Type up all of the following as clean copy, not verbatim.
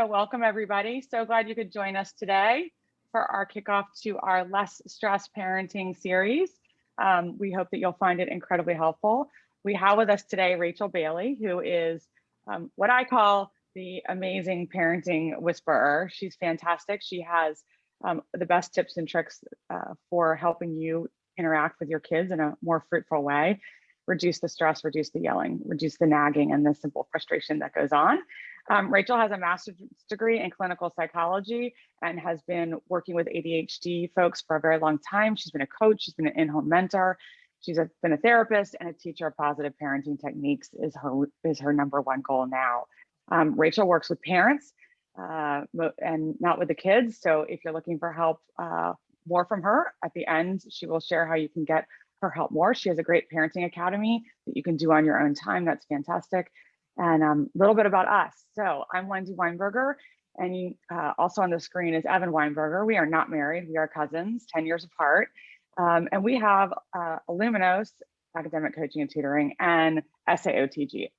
So welcome everybody. So glad you could join us today for our kickoff to our Less Stress Parenting series. We hope that you'll find it incredibly helpful. We have with us today Rachel Bailey, who is what I call the amazing parenting whisperer. She's fantastic. She has the best tips and tricks for helping you interact with your kids in a more fruitful way, reduce the stress, reduce the yelling, reduce the nagging, and the simple frustration that goes on. Rachel has a master's degree in clinical psychology and has been working with ADHD folks for a very long time. She's been a coach, she's been an in-home mentor, she's been a therapist, and a teacher of positive parenting techniques is her number one goal now. Rachel works with parents and not with the kids. So if you're looking for help more from her, at the end, she will share how you can get her help more. She has a great parenting academy that you can do on your own time. That's fantastic. And a little bit about us. So I'm Wendy Weinberger, and also on the screen is Evan Weinberger. We are not married, we are cousins, 10 years apart. And we have Illuminos, academic coaching and tutoring, and SAOTG,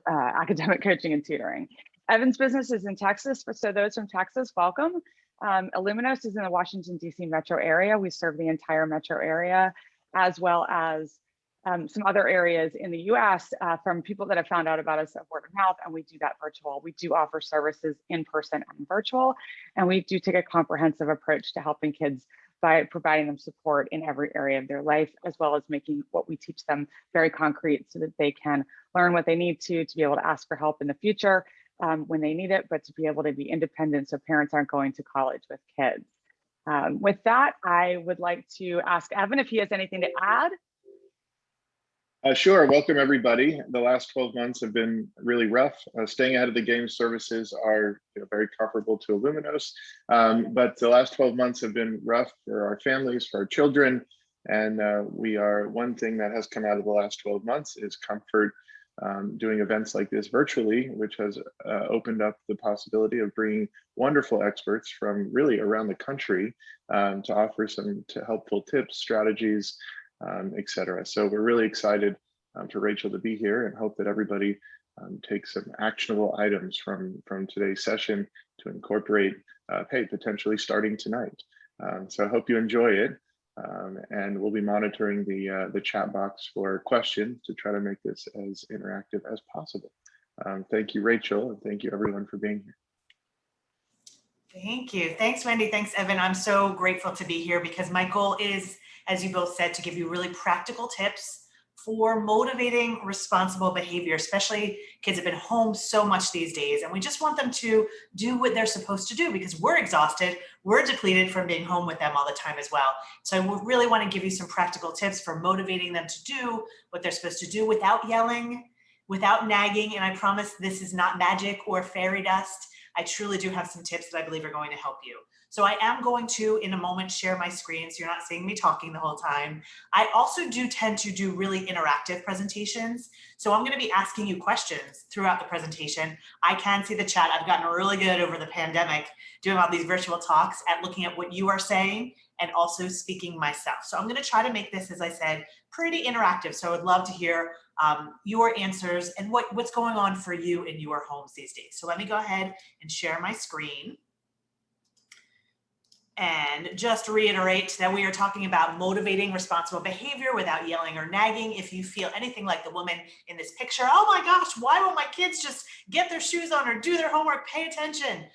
academic coaching and tutoring. Evan's business is in Texas, so those from Texas, welcome. Illuminos is in the Washington, D.C. metro area. We serve the entire metro area, as well as some other areas in the US from people that have found out about us at word of mouth, and we do that virtual. We do offer services in person and virtual, and we do take a comprehensive approach to helping kids by providing them support in every area of their life, as well as making what we teach them very concrete so that they can learn what they need to be able to ask for help in the future when they need it, but to be able to be independent so parents aren't going to college with kids. With that, I would like to ask Evan if he has anything to add. Sure. Welcome, everybody. The last 12 months have been really rough. Staying out of the game services are very comparable to Illuminos, but the last 12 months have been rough for our families, for our children, and one thing that has come out of the last 12 months is comfort doing events like this virtually, which has opened up the possibility of bringing wonderful experts from really around the country to offer some helpful tips, strategies, etc. So we're really excited for Rachel to be here and hope that everybody takes some actionable items from today's session to incorporate, potentially starting tonight. So I hope you enjoy it, and we'll be monitoring the chat box for questions to try to make this as interactive as possible. Thank you, Rachel, and thank you everyone for being here. Thank you. Thanks, Wendy. Thanks, Evan. I'm so grateful to be here because my goal is, as you both said, to give you really practical tips for motivating responsible behavior, especially kids have been home so much these days, and we just want them to do what they're supposed to do because we're exhausted, we're depleted from being home with them all the time as well. So I really want to give you some practical tips for motivating them to do what they're supposed to do without yelling, without nagging, and I promise this is not magic or fairy dust. I truly do have some tips that I believe are going to help you. So I am going to, in a moment, share my screen so you're not seeing me talking the whole time. I also do tend to do really interactive presentations. So I'm going to be asking you questions throughout the presentation. I can see the chat. I've gotten really good over the pandemic doing all these virtual talks at looking at what you are saying and also speaking myself. So I'm going to try to make this, as I said, pretty interactive. So I would love to hear your answers and what's going on for you in your homes these days. So let me go ahead and share my screen. And just reiterate that we are talking about motivating responsible behavior without yelling or nagging. If you feel anything like the woman in this picture, oh my gosh, why won't my kids just get their shoes on or do their homework, pay attention?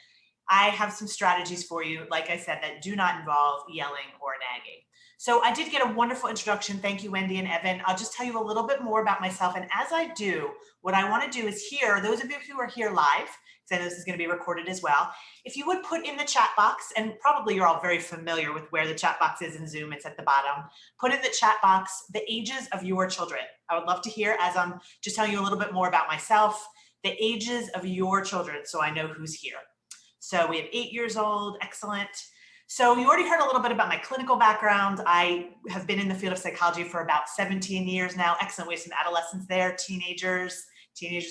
I have some strategies for you, like I said, that do not involve yelling or nagging. So I did get a wonderful introduction. Thank you, Wendy and Evan. I'll just tell you a little bit more about myself. And as I do, what I want to do is hear, those of you who are here live, because I know this is going to be recorded as well, if you would put in the chat box, and probably you're all very familiar with where the chat box is in Zoom, it's at the bottom, put in the chat box the ages of your children. I would love to hear, as I'm just telling you a little bit more about myself, the ages of your children so I know who's here. So we have 8 years old, excellent. So you already heard a little bit about my clinical background. I have been in the field of psychology for about 17 years now. Excellent. We have some adolescents there, teenagers,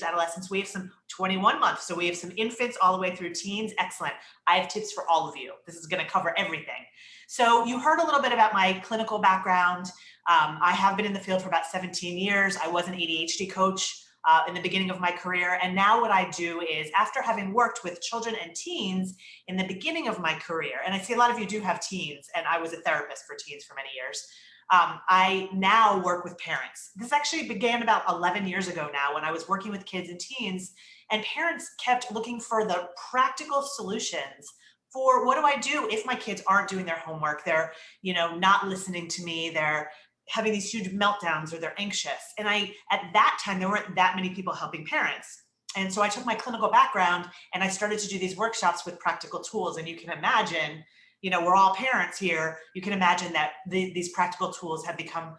adolescents. We have some 21 months. So we have some infants all the way through teens. Excellent. I have tips for all of you. This is going to cover everything. So you heard a little bit about my clinical background. I have been in the field for about 17 years. I was an ADHD coach in the beginning of my career. And now what I do is, after having worked with children and teens in the beginning of my career, and I see a lot of you do have teens, and I was a therapist for teens for many years. I now work with parents. This actually began about 11 years ago now, when I was working with kids and teens, and parents kept looking for the practical solutions for, what do I do if my kids aren't doing their homework? They're, not listening to me. They're having these huge meltdowns, or they're anxious. And at that time, there weren't that many people helping parents. And so I took my clinical background and I started to do these workshops with practical tools. And you can imagine, we're all parents here. You can imagine that these practical tools have become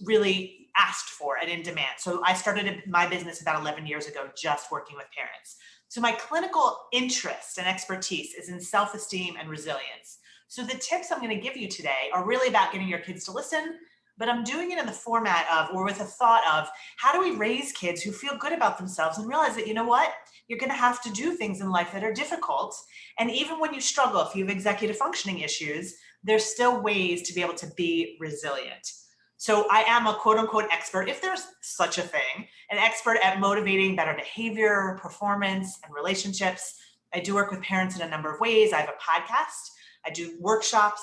really asked for and in demand. So I started my business about 11 years ago, just working with parents. So my clinical interest and expertise is in self-esteem and resilience. So the tips I'm going to give you today are really about getting your kids to listen, but I'm doing it in the format of, or with a thought of, how do we raise kids who feel good about themselves and realize that, you're going to have to do things in life that are difficult. And even when you struggle, if you have executive functioning issues, there's still ways to be able to be resilient. So I am a quote unquote expert, if there's such a thing, an expert at motivating better behavior, performance, and relationships. I do work with parents in a number of ways. I have a podcast. I do workshops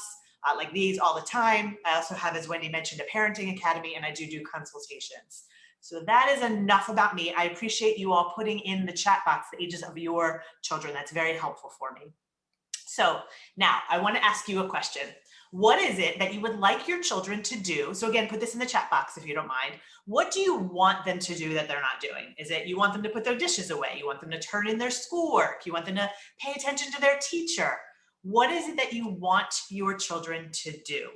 like these all the time. I also have, as Wendy mentioned, a parenting academy, and I do consultations. So that is enough about me. I appreciate you all putting in the chat box the ages of your children. That's very helpful for me. So now I want to ask you a question. What is it that you would like your children to do? So again, put this in the chat box if you don't mind. What do you want them to do that they're not doing? Is it you want them to put their dishes away? You want them to turn in their schoolwork? You want them to pay attention to their teacher? What is it that you want your children to do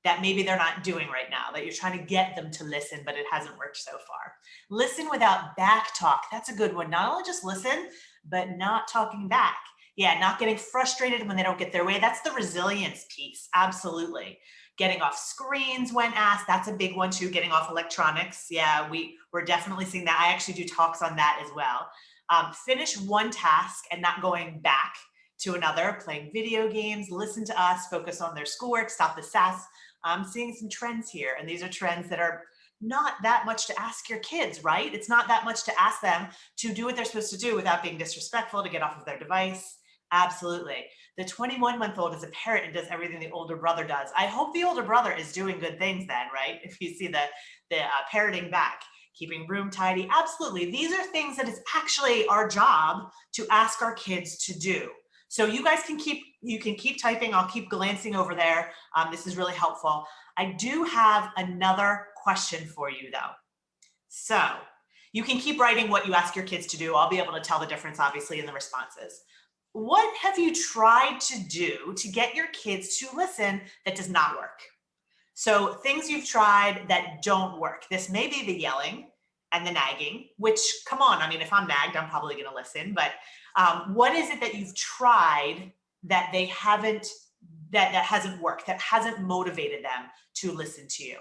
that maybe they're not doing right now, that you're trying to get them to listen, but it hasn't worked so far? Listen without back talk. That's a good one. Not only just listen, but not talking back. Yeah, not getting frustrated when they don't get their way. That's the resilience piece. Absolutely. Getting off screens when asked. That's a big one too. Getting off electronics. Yeah, we're definitely seeing that. I actually do talks on that as well. Finish one task and not going back to another, playing video games, listen to us, focus on their schoolwork, stop the sass. I'm seeing some trends here, and these are trends that are not that much to ask your kids, right? It's not that much to ask them to do what they're supposed to do without being disrespectful, to get off of their device. Absolutely. The 21-month-old is a parrot and does everything the older brother does. I hope the older brother is doing good things then, right? If you see the parroting back, keeping room tidy. Absolutely. These are things that is actually our job to ask our kids to do. So you guys can keep typing. I'll keep glancing over there. This is really helpful. I do have another question for you though. So you can keep writing what you ask your kids to do. I'll be able to tell the difference obviously in the responses. What have you tried to do to get your kids to listen that does not work? So things you've tried that don't work. This may be the yelling and the nagging, which, come on, I mean, if I'm nagged, I'm probably going to listen. But what is it that you've tried that they haven't, that hasn't worked, that hasn't motivated them to listen to you?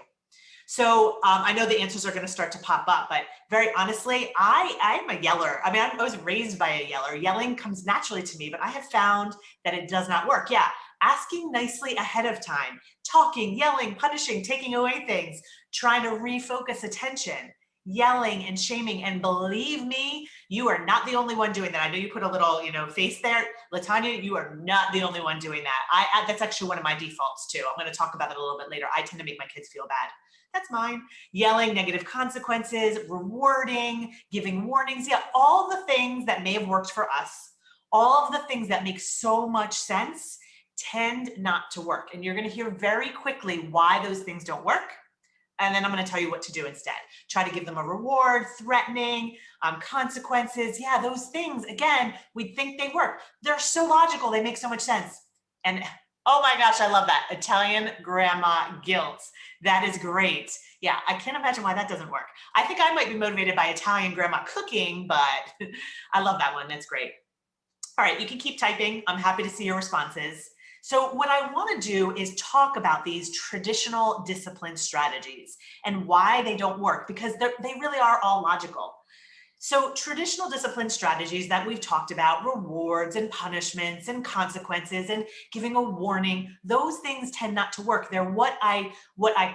So I know the answers are going to start to pop up, but very honestly, I'm a yeller. I mean, I was raised by a yeller. Yelling comes naturally to me, but I have found that it does not work. Yeah, asking nicely ahead of time, talking, yelling, punishing, taking away things, trying to refocus attention, yelling and shaming. And believe me, you are not the only one doing that. I know you put a little, face there. LaTanya, you are not the only one doing that. That's actually one of my defaults too. I'm going to talk about that a little bit later. I tend to make my kids feel bad. That's mine. Yelling, negative consequences, rewarding, giving warnings. Yeah, all the things that may have worked for us, all of the things that make so much sense tend not to work. And you're going to hear very quickly why those things don't work. And then I'm going to tell you what to do instead. Try to give them a reward, threatening, consequences. Yeah, those things, again, we think they work. They're so logical. They make so much sense. And oh my gosh, I love that. Italian grandma guilt. That is great. Yeah, I can't imagine why that doesn't work. I think I might be motivated by Italian grandma cooking, but I love that one. That's great. All right, you can keep typing. I'm happy to see your responses. So what I want to do is talk about these traditional discipline strategies and why they don't work, because they really are all logical. So traditional discipline strategies that we've talked about, rewards and punishments and consequences and giving a warning, those things tend not to work. They're what I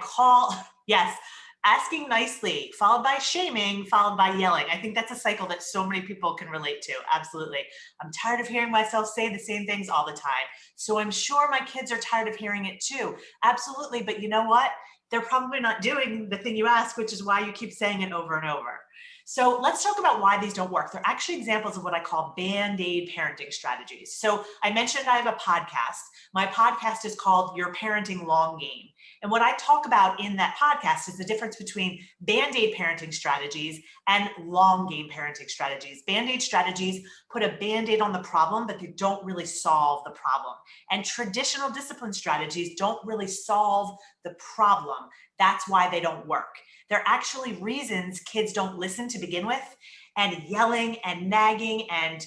call, yes, Asking nicely, followed by shaming, followed by yelling. I think that's a cycle that so many people can relate to. Absolutely. I'm tired of hearing myself say the same things all the time. So I'm sure my kids are tired of hearing it too. Absolutely. But you know what? They're probably not doing the thing you ask, which is why you keep saying it over and over. So let's talk about why these don't work. They're actually examples of what I call Band-Aid parenting strategies. So I mentioned I have a podcast. My podcast is called Your Parenting Long Game. And what I talk about in that podcast is the difference between Band-Aid parenting strategies and long game parenting strategies. Band-Aid strategies put a Band-Aid on the problem, but they don't really solve the problem. And traditional discipline strategies don't really solve the problem. That's why they don't work. They're actually reasons kids don't listen to begin with, and yelling and nagging and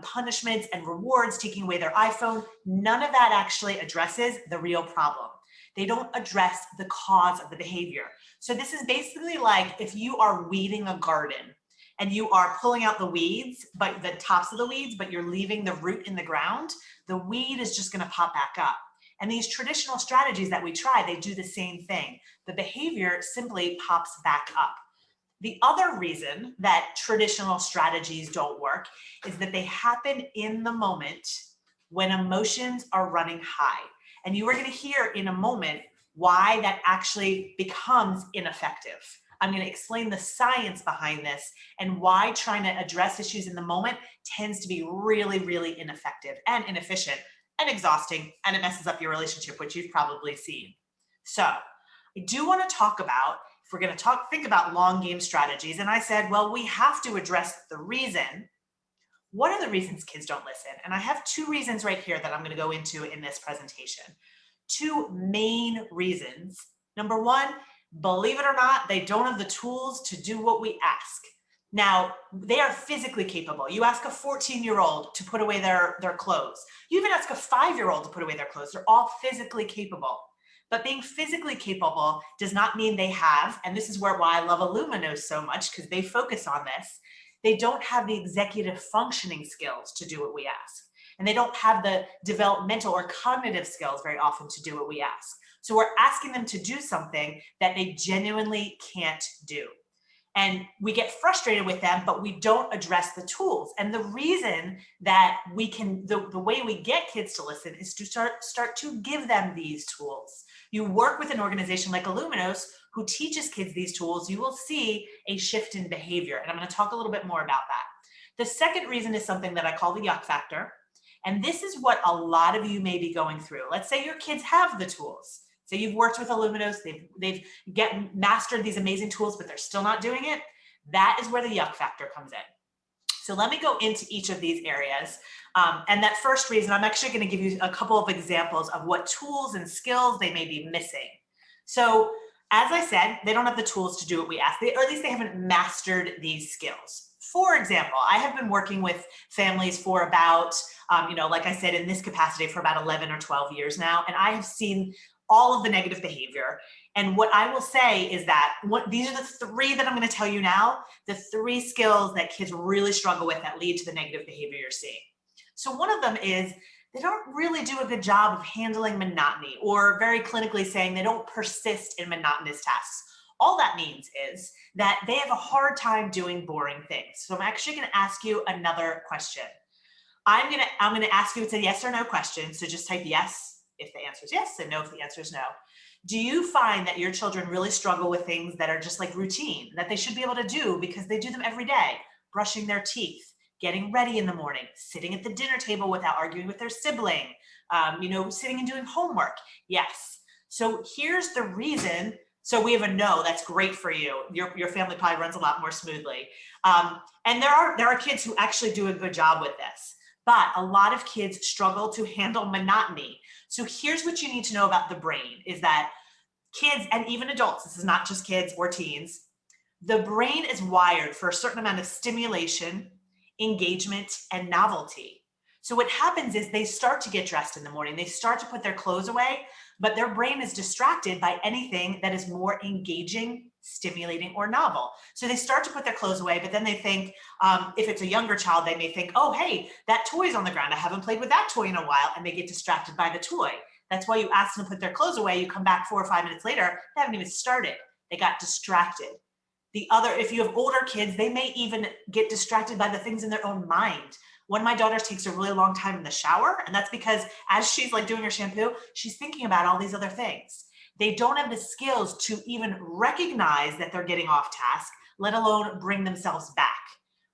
punishments and rewards, taking away their iPhone. None of that actually addresses the real problem. They don't address the cause of the behavior. So this is basically like if you are weeding a garden and you are pulling out the weeds, but the tops of the weeds, but you're leaving the root in the ground, the weed is just going to pop back up. And these traditional strategies that we try, they do the same thing. The behavior simply pops back up. The other reason that traditional strategies don't work is that they happen in the moment when emotions are running high. And you are going to hear in a moment why that actually becomes ineffective. I'm going to explain the science behind this and why trying to address issues in the moment tends to be really, really ineffective and inefficient and exhausting, and it messes up your relationship, which you've probably seen. So I do want to talk about, if we're going to think about long game strategies, and I said, well, we have to address the reason. What are the reasons kids don't listen? And I have two reasons right here that I'm going to go into in this presentation. Two main reasons. Number one, believe it or not, they don't have the tools to do what we ask. Now, they are physically capable. You ask a 14-year-old to put away their clothes. You even ask a 5-year-old to put away their clothes. They're all physically capable. But being physically capable does not mean they have, and this is why I love Illuminos so much, because they focus on this, they don't have the executive functioning skills to do what we ask. And they don't have the developmental or cognitive skills very often to do what we ask. So we're asking them to do something that they genuinely can't do. And we get frustrated with them, but we don't address the tools. And the reason that we can, the way we get kids to listen is to start to give them these tools. You work with an organization like Illuminos who teaches kids these tools, you will see a shift in behavior. And I'm going to talk a little bit more about that. The second reason is something that I call the yuck factor. And this is what a lot of you may be going through. Let's say your kids have the tools. So you've worked with Illuminos, they've mastered these amazing tools, but they're still not doing it. That is where the yuck factor comes in. So let me go into each of these areas. And that first reason, I'm actually going to give you a couple of examples of what tools and skills they may be missing. So as I said, they don't have the tools to do what we ask, or at least they haven't mastered these skills. For example, I have been working with families for about, like I said, in this capacity for about 11 or 12 years now, and I have seen all of the negative behavior. And what I will say is that these are the three that I'm going to tell you now, the three skills that kids really struggle with that lead to the negative behavior you're seeing. So one of them is they don't really do a good job of handling monotony, or very clinically saying they don't persist in monotonous tasks. All that means is that they have a hard time doing boring things. So I'm actually going to ask you another question. I'm going to ask you, it's a yes or no question. So just type yes if the answer is yes, and no if the answer is no. Do you find that your children really struggle with things that are just like routine, that they should be able to do because they do them every day? Brushing their teeth, getting ready in the morning, sitting at the dinner table without arguing with their sibling, sitting and doing homework. Yes. So here's the reason. So we have a no, that's great for you. Your family probably runs a lot more smoothly. And there are kids who actually do a good job with this, but a lot of kids struggle to handle monotony. So here's what you need to know about the brain is that kids and even adults, this is not just kids or teens, the brain is wired for a certain amount of stimulation, engagement, and novelty. So what happens is they start to get dressed in the morning, they start to put their clothes away, but their brain is distracted by anything that is more engaging, stimulating, or novel. So they start to put their clothes away, but then they think, if it's a younger child, they may think, oh, hey, that toy's on the ground. I haven't played with that toy in a while, and they get distracted by the toy. That's why you ask them to put their clothes away. You come back 4 or 5 minutes later, they haven't even started. They got distracted. The other, if you have older kids, they may even get distracted by the things in their own mind. One of my daughters takes a really long time in the shower, and that's because as she's like doing her shampoo, she's thinking about all these other things. They don't have the skills to even recognize that they're getting off task, let alone bring themselves back.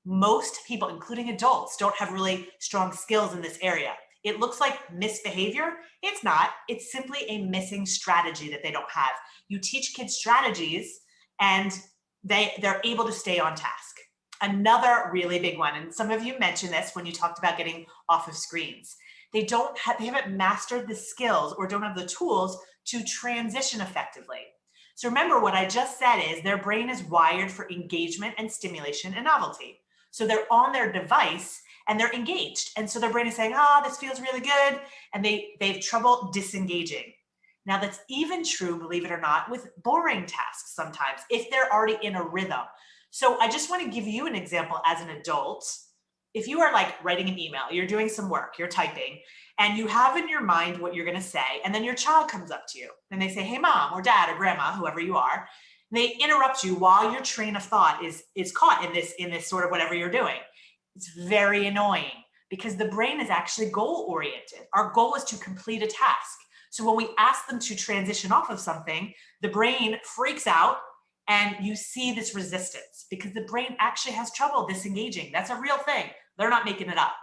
Most people, including adults, don't have really strong skills in this area. It looks like misbehavior. It's not. It's simply a missing strategy that they don't have. You teach kids strategies and they're able to stay on task. Another really big one, and some of you mentioned this when you talked about getting off of screens. They haven't mastered the skills or don't have the tools to transition effectively. So remember what I just said is their brain is wired for engagement and stimulation and novelty. So they're on their device and they're engaged. And so their brain is saying, oh, this feels really good. And they have trouble disengaging. Now that's even true, believe it or not, with boring tasks sometimes, if they're already in a rhythm. So I just want to give you an example as an adult. If you are like writing an email, you're doing some work, you're typing, and you have in your mind what you're going to say, and then your child comes up to you and they say, hey, mom or dad or grandma, whoever you are, and they interrupt you while your train of thought is caught in this sort of whatever you're doing. It's very annoying because the brain is actually goal-oriented. Our goal is to complete a task. So when we ask them to transition off of something, the brain freaks out and you see this resistance because the brain actually has trouble disengaging. That's a real thing. They're not making it up.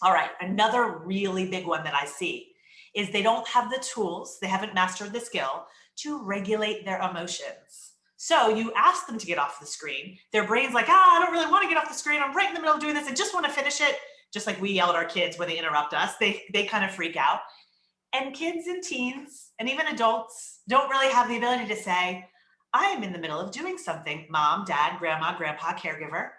All right, another really big one that I see is they don't have the tools, they haven't mastered the skill to regulate their emotions. So you ask them to get off the screen, their brain's like, I don't really want to get off the screen, I'm right in the middle of doing this, I just want to finish it. Just like we yell at our kids when they interrupt us, they kind of freak out. And kids and teens and even adults don't really have the ability to say, I am in the middle of doing something, mom, dad, grandma, grandpa, caregiver.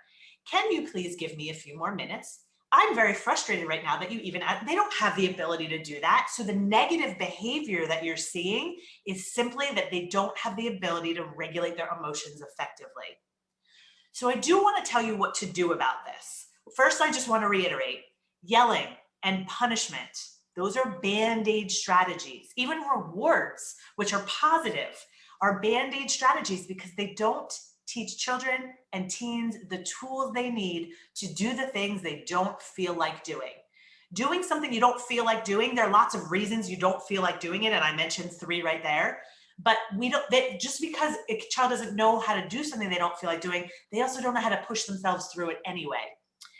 Can you please give me a few more minutes? I'm very frustrated right now that you even, they don't have the ability to do that. So the negative behavior that you're seeing is simply that they don't have the ability to regulate their emotions effectively. So I do want to tell you what to do about this. First, I just want to reiterate, yelling and punishment, those are band-aid strategies. Even rewards, which are positive, are band-aid strategies because they don't teach children and teens the tools they need to do the things they don't feel like doing. Doing something you don't feel like doing, there are lots of reasons you don't feel like doing it, and I mentioned 3 right there. But just because a child doesn't know how to do something they don't feel like doing, they also don't know how to push themselves through it anyway.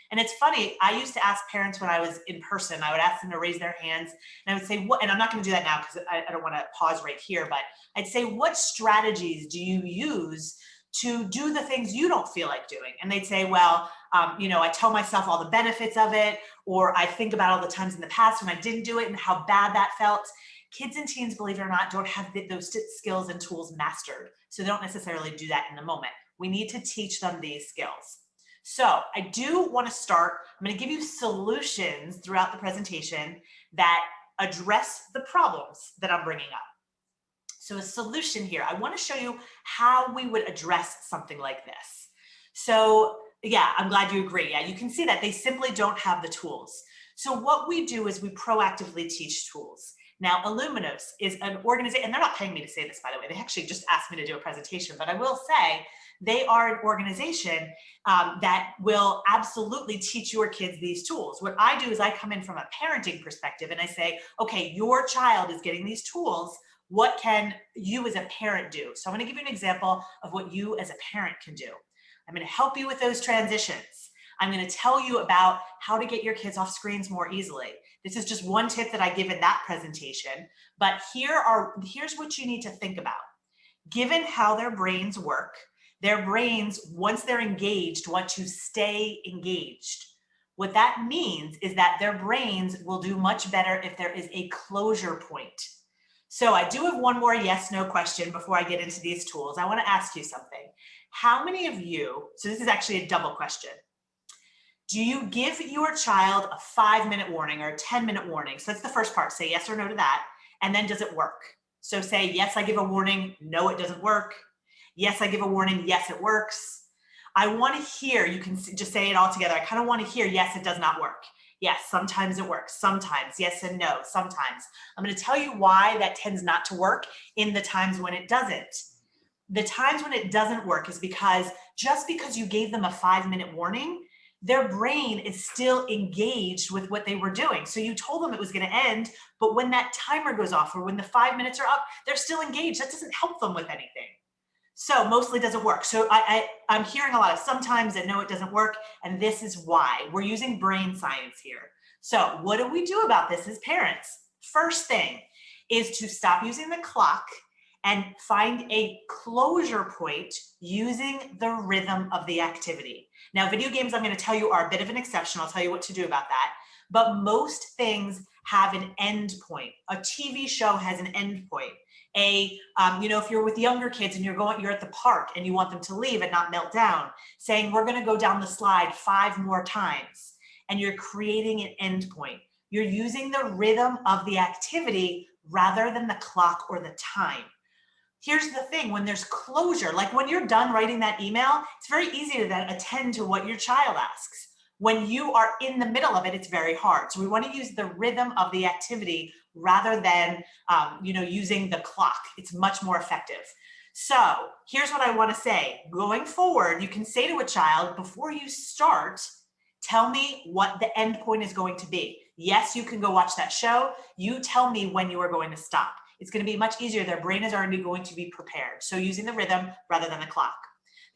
And it's funny, I used to ask parents when I was in person, I would ask them to raise their hands and I would say, what, and I'm not going to do that now because I don't want to pause right here, but I'd say, what strategies do you use to do the things you don't feel like doing? And they'd say, well, I tell myself all the benefits of it, or I think about all the times in the past when I didn't do it and how bad that felt. Kids and teens, believe it or not, don't have those skills and tools mastered. So they don't necessarily do that in the moment. We need to teach them these skills. So I do want to start, I'm going to give you solutions throughout the presentation that address the problems that I'm bringing up. So a solution here, I want to show you how we would address something like this. So yeah, I'm glad you agree. Yeah, you can see that they simply don't have the tools. So what we do is we proactively teach tools. Now, Illuminos is an organization, and they're not paying me to say this, by the way. They actually just asked me to do a presentation, but I will say they are an organization that will absolutely teach your kids these tools. What I do is I come in from a parenting perspective and I say, okay, your child is getting these tools. What can you as a parent do? So I'm going to give you an example of what you as a parent can do. I'm going to help you with those transitions. I'm going to tell you about how to get your kids off screens more easily. This is just one tip that I give in that presentation, but here's what you need to think about. Given how their brains work, their brains, once they're engaged, want to stay engaged. What that means is that their brains will do much better if there is a closure point. So I do have one more yes/no question before I get into these tools. I want to ask you something. How many of you, so this is actually a double question. Do you give your child a 5-minute warning or a 10-minute warning? So that's the first part, say yes or no to that. And then does it work? So say, yes, I give a warning, no, it doesn't work. Yes, I give a warning, yes, it works. I want to hear, you can just say it all together. I kind of want to hear, yes, it does not work. Yes, sometimes it works. Sometimes, yes and no, sometimes. I'm going to tell you why that tends not to work in the times when it doesn't. The times when it doesn't work is because just because you gave them a 5-minute warning, their brain is still engaged with what they were doing. So you told them it was going to end, but when that timer goes off or when the 5 minutes are up, they're still engaged. That doesn't help them with anything. So mostly doesn't work. So I'm hearing a lot of sometimes and no, it doesn't work. And this is why. We're using brain science here. So what do we do about this as parents? First thing is to stop using the clock and find a closure point using the rhythm of the activity. Now, video games, I'm going to tell you, are a bit of an exception. I'll tell you what to do about that. But most things have an end point. A TV show has an end point. If you're with younger kids and you're at the park and you want them to leave and not melt down, saying we're going to go down the slide 5 more times, and you're creating an end point. You're using the rhythm of the activity rather than the clock or the time. Here's the thing, when there's closure, like when you're done writing that email, it's very easy to then attend to what your child asks. When you are in the middle of it, it's very hard. So we want to use the rhythm of the activity rather than using the clock. It's much more effective. So here's what I want to say. Going forward, you can say to a child, before you start, tell me what the end point is going to be. Yes, you can go watch that show. You tell me when you are going to stop. It's going to be much easier. Their brain is already going to be prepared. So using the rhythm rather than the clock.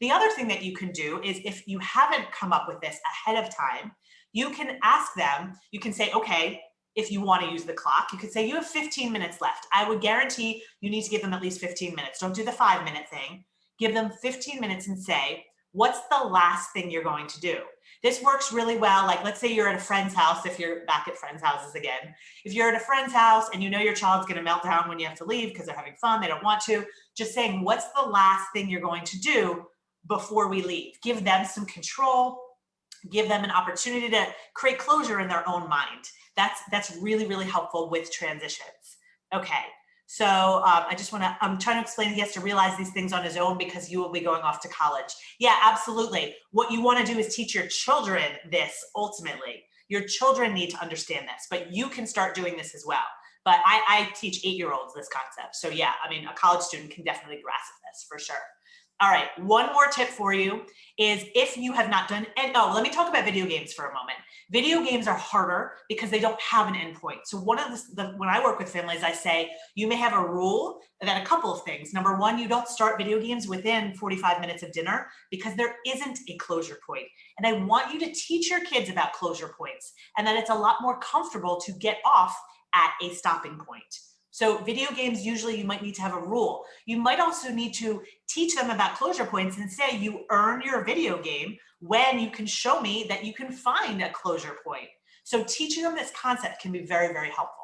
The other thing that you can do is if you haven't come up with this ahead of time, you can ask them, you can say, okay, if you want to use the clock, you could say you have 15 minutes left. I would guarantee you need to give them at least 15 minutes. Don't do the 5-minute thing. Give them 15 minutes and say, what's the last thing you're going to do? This works really well. Like, let's say you're at a friend's house, if you're back at friends' houses again. If you're at a friend's house and you know your child's going to melt down when you have to leave because they're having fun, they don't want to, just saying, what's the last thing you're going to do before we leave? Give them some control. Give them an opportunity to create closure in their own mind. That's really, really helpful with transitions. Okay. So I'm trying to explain he has to realize these things on his own because you will be going off to college. Yeah, absolutely. What you want to do is teach your children this ultimately. Your children need to understand this, but you can start doing this as well. But I teach 8-year-olds this concept. So yeah, I mean, a college student can definitely grasp this for sure. All right, one more tip for you is if you have not done, let me talk about video games for a moment. Video games are harder because they don't have an endpoint. So when I work with families, I say, you may have a rule that a couple of things. Number one, you don't start video games within 45 minutes of dinner because there isn't a closure point. And I want you to teach your kids about closure points and that it's a lot more comfortable to get off at a stopping point. So video games, usually you might need to have a rule. You might also need to teach them about closure points and say you earn your video game when you can show me that you can find a closure point. So teaching them this concept can be very, very helpful.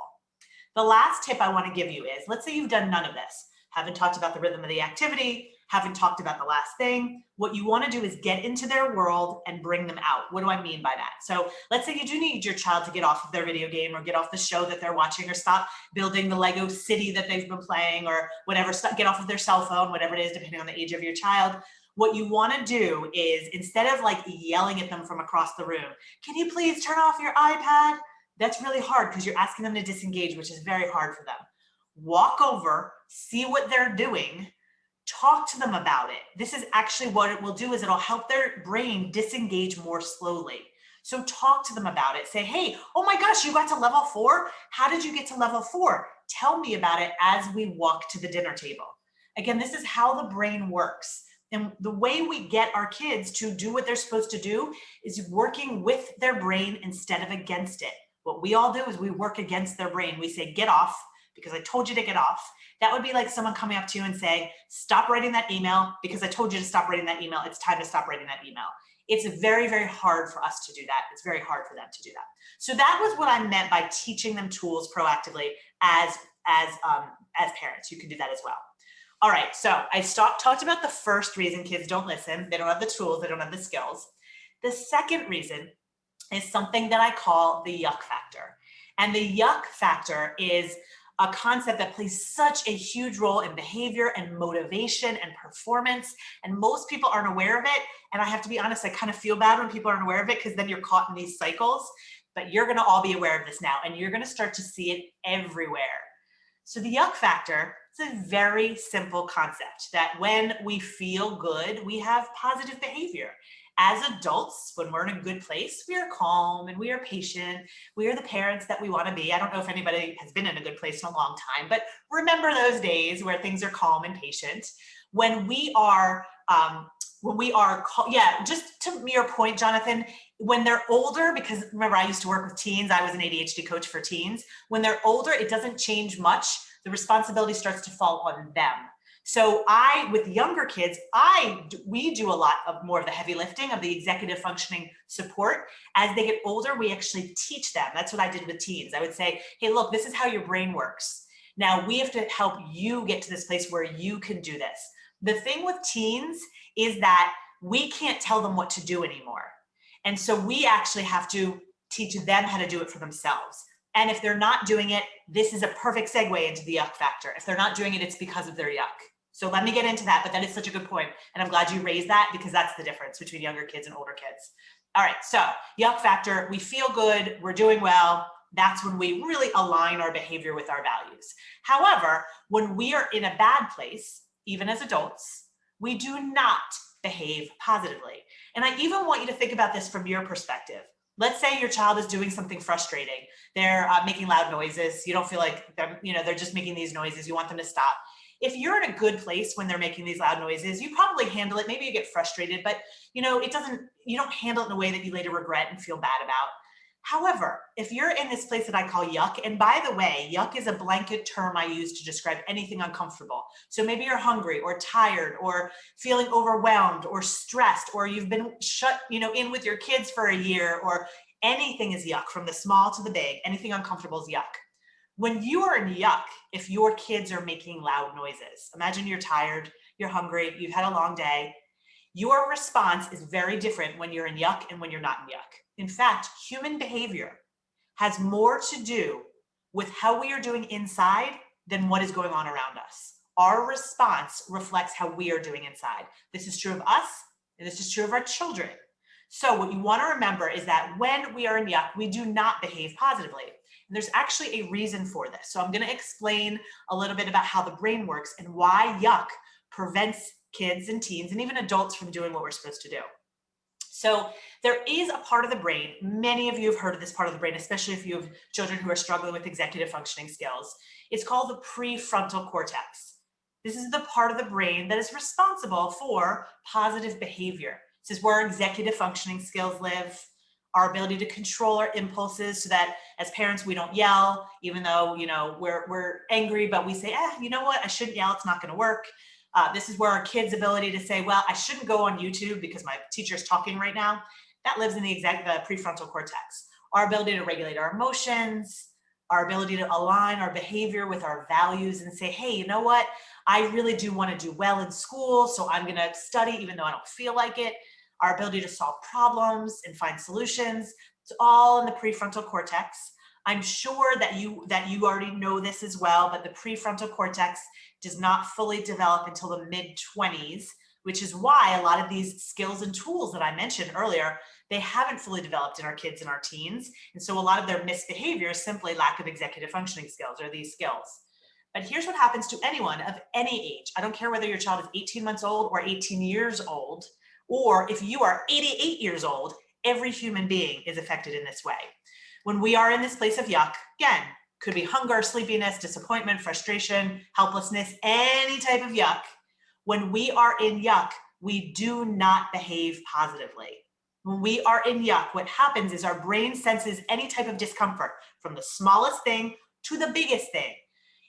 The last tip I want to give you is, let's say you've done none of this. Haven't talked about the rhythm of the activity, haven't talked about the last thing. What you want to do is get into their world and bring them out. What do I mean by that? So let's say you do need your child to get off of their video game or get off the show that they're watching or stop building the Lego city that they've been playing or whatever, get off of their cell phone, whatever it is, depending on the age of your child. What you want to do is, instead of like yelling at them from across the room, can you please turn off your iPad? That's really hard because you're asking them to disengage, which is very hard for them. Walk over, see what they're doing, talk to them about it. This is actually what it will do is it'll help their brain disengage more slowly. So talk to them about it. Say, hey, oh my gosh, you got to level 4? How did you get to level 4? Tell me about it as we walk to the dinner table. Again, this is how the brain works. And the way we get our kids to do what they're supposed to do is working with their brain instead of against it. What we all do is we work against their brain. We say, get off, because I told you to get off. That would be like someone coming up to you and saying, stop writing that email because I told you to stop writing that email. It's time to stop writing that email. It's very, very hard for us to do that. It's very hard for them to do that. So that was what I meant by teaching them tools proactively as parents. You can do that as well. All right, so I talked about the first reason kids don't listen. They don't have the tools, they don't have the skills. The second reason is something that I call the yuck factor. And the yuck factor is a concept that plays such a huge role in behavior and motivation and performance. And most people aren't aware of it. And I have to be honest, I kind of feel bad when people aren't aware of it because then you're caught in these cycles. But you're gonna all be aware of this now and you're gonna start to see it everywhere. So the yuck factor, It's a very simple concept that when we feel good, we have positive behavior. As adults, when we're in a good place, we are calm and we are patient. We are the parents that we want to be. I don't know if anybody has been in a good place in a long time, but remember those days where things are calm and patient. When we are, just to your point, Jonathan, when they're older, because remember I used to work with teens, I was an ADHD coach for teens. When they're older, it doesn't change much. The responsibility starts to fall on them. So with younger kids, we do a lot of more of the heavy lifting of the executive functioning support. As they get older, we actually teach them. That's what I did with teens. I would say, hey, look, this is how your brain works. Now we have to help you get to this place where you can do this. The thing with teens is that we can't tell them what to do anymore. And so we actually have to teach them how to do it for themselves. And if they're not doing it, this is a perfect segue into the yuck factor. If they're not doing it, it's because of their yuck. So let me get into that, but that is such a good point. And I'm glad you raised that because that's the difference between younger kids and older kids. All right, so yuck factor, we feel good, we're doing well. That's when we really align our behavior with our values. However, when we are in a bad place, even as adults, we do not behave positively. And I even want you to think about this from your perspective. Let's say your child is doing something frustrating. They're making loud noises. You don't feel like they're just making these noises. You want them to stop. If you're in a good place when they're making these loud noises, you probably handle it. Maybe you get frustrated, but you don't handle it in a way that you later regret and feel bad about. However, if you're in this place that I call yuck, and by the way, yuck is a blanket term I use to describe anything uncomfortable. So maybe you're hungry or tired or feeling overwhelmed or stressed, or you've been shut, in with your kids for a year, or anything is yuck, from the small to the big. Anything uncomfortable is yuck. When you are in yuck, if your kids are making loud noises, imagine you're tired, you're hungry, you've had a long day. Your response is very different when you're in yuck and when you're not in yuck. In fact, human behavior has more to do with how we are doing inside than what is going on around us. Our response reflects how we are doing inside. This is true of us, and this is true of our children. So what you want to remember is that when we are in yuck, we do not behave positively. And there's actually a reason for this. So I'm going to explain a little bit about how the brain works and why yuck prevents kids and teens and even adults from doing what we're supposed to do. So there is a part of the brain, many of you have heard of this part of the brain, especially if you have children who are struggling with executive functioning skills. It's called the prefrontal cortex. This is the part of the brain that is responsible for positive behavior. This is where our executive functioning skills live, our ability to control our impulses so that as parents, we don't yell, even though, we're angry, but we say, you know what, I shouldn't yell, it's not going to work. This is where our kids' ability to say, well, I shouldn't go on YouTube because my teacher's talking right now, that lives in the prefrontal cortex. Our ability to regulate our emotions, our ability to align our behavior with our values and say, hey, you know what? I really do want to do well in school, so I'm going to study even though I don't feel like it. Our ability to solve problems and find solutions, it's all in the prefrontal cortex. I'm sure that you already know this as well, but the prefrontal cortex does not fully develop until the mid-20s, which is why a lot of these skills and tools that I mentioned earlier, they haven't fully developed in our kids and our teens. And so a lot of their misbehavior is simply lack of executive functioning skills or these skills. But here's what happens to anyone of any age. I don't care whether your child is 18 months old or 18 years old, or if you are 88 years old, every human being is affected in this way. When we are in this place of yuck, again, could be hunger, sleepiness, disappointment, frustration, helplessness, any type of yuck. When we are in yuck, we do not behave positively. When we are in yuck, what happens is our brain senses any type of discomfort, from the smallest thing to the biggest thing.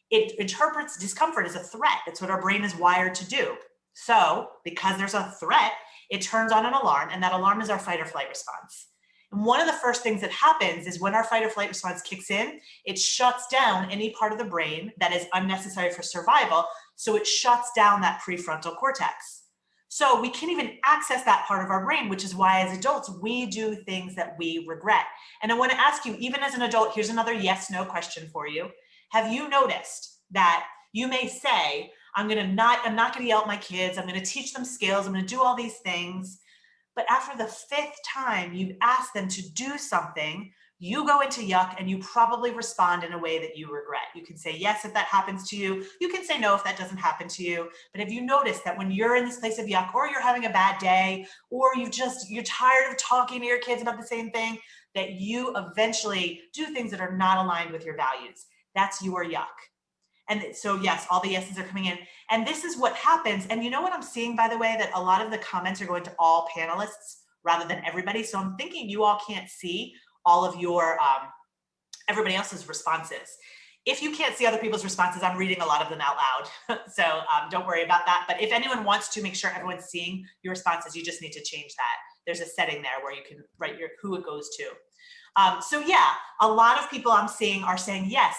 It interprets discomfort as a threat. That's what our brain is wired to do. So because there's a threat, it turns on an alarm, and that alarm is our fight or flight response. And one of the first things that happens is when our fight or flight response kicks in, it shuts down any part of the brain that is unnecessary for survival. So it shuts down that prefrontal cortex. So we can't even access that part of our brain, which is why as adults, we do things that we regret. And I want to ask you, even as an adult, here's another yes, no question for you. Have you noticed that you may say, I'm not going to yell at my kids. I'm going to teach them skills. I'm going to do all these things. But after the 5th time you've asked them to do something, You go into yuck and you probably respond in a way that you regret. You can say yes if that happens to you. You can say no if that doesn't happen to you. But have you noticed that when you're in this place of yuck, or you're having a bad day, or you're tired of talking to your kids about the same thing, that you eventually do things that are not aligned with your values? That's your yuck. And so yes, all the yeses are coming in. And this is what happens. And you know what I'm seeing, by the way, that a lot of the comments are going to all panelists rather than everybody. So I'm thinking you all can't see all of your, everybody else's responses. If you can't see other people's responses, I'm reading a lot of them out loud. So don't worry about that. But if anyone wants to make sure everyone's seeing your responses, you just need to change that. There's a setting there where you can write who it goes to. So yeah, a lot of people I'm seeing are saying, yes,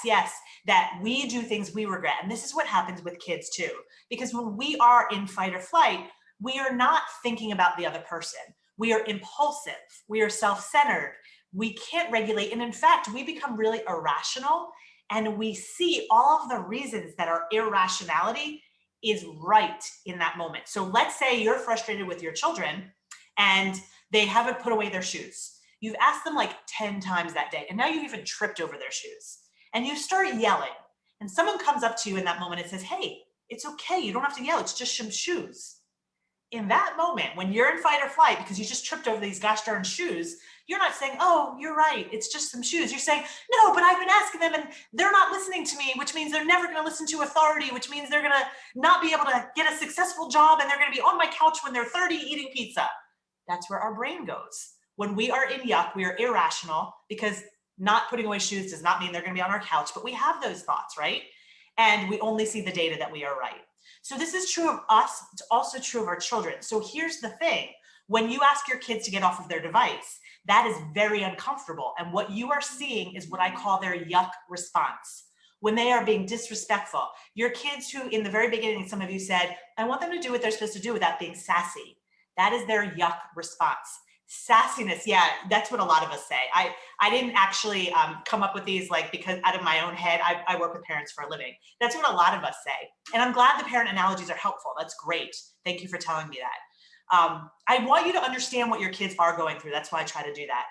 that we do things we regret. And this is what happens with kids too. Because when we are in fight or flight, we are not thinking about the other person. We are impulsive. We are self-centered. We can't regulate. And in fact, we become really irrational, and we see all of the reasons that our irrationality is right in that moment. So let's say you're frustrated with your children and they haven't put away their shoes. You've asked them like 10 times that day, and now you've even tripped over their shoes. And you start yelling, and someone comes up to you in that moment and says, hey, it's okay. You don't have to yell. It's just some shoes. In that moment, when you're in fight or flight because you just tripped over these gosh darn shoes, you're not saying, oh, you're right, it's just some shoes. You're saying, no, but I've been asking them and they're not listening to me, which means they're never going to listen to authority, which means they're going to not be able to get a successful job, and they're going to be on my couch when they're 30 eating pizza. That's where our brain goes. When we are in yuck, we are irrational, because not putting away shoes does not mean they're going to be on our couch, but we have those thoughts, right? And we only see the data that we are right. So this is true of us. It's also true of our children. So here's the thing. When you ask your kids to get off of their device, that is very uncomfortable. And what you are seeing is what I call their yuck response. When they are being disrespectful. Your kids who in the very beginning, some of you said, I want them to do what they're supposed to do without being sassy. That is their yuck response. Sassiness, yeah, that's what a lot of us say. I didn't actually come up with these because out of my own head. I work with parents for a living. That's what a lot of us say. And I'm glad the parent analogies are helpful. That's great. Thank you for telling me that. I want you to understand what your kids are going through. That's why I try to do that.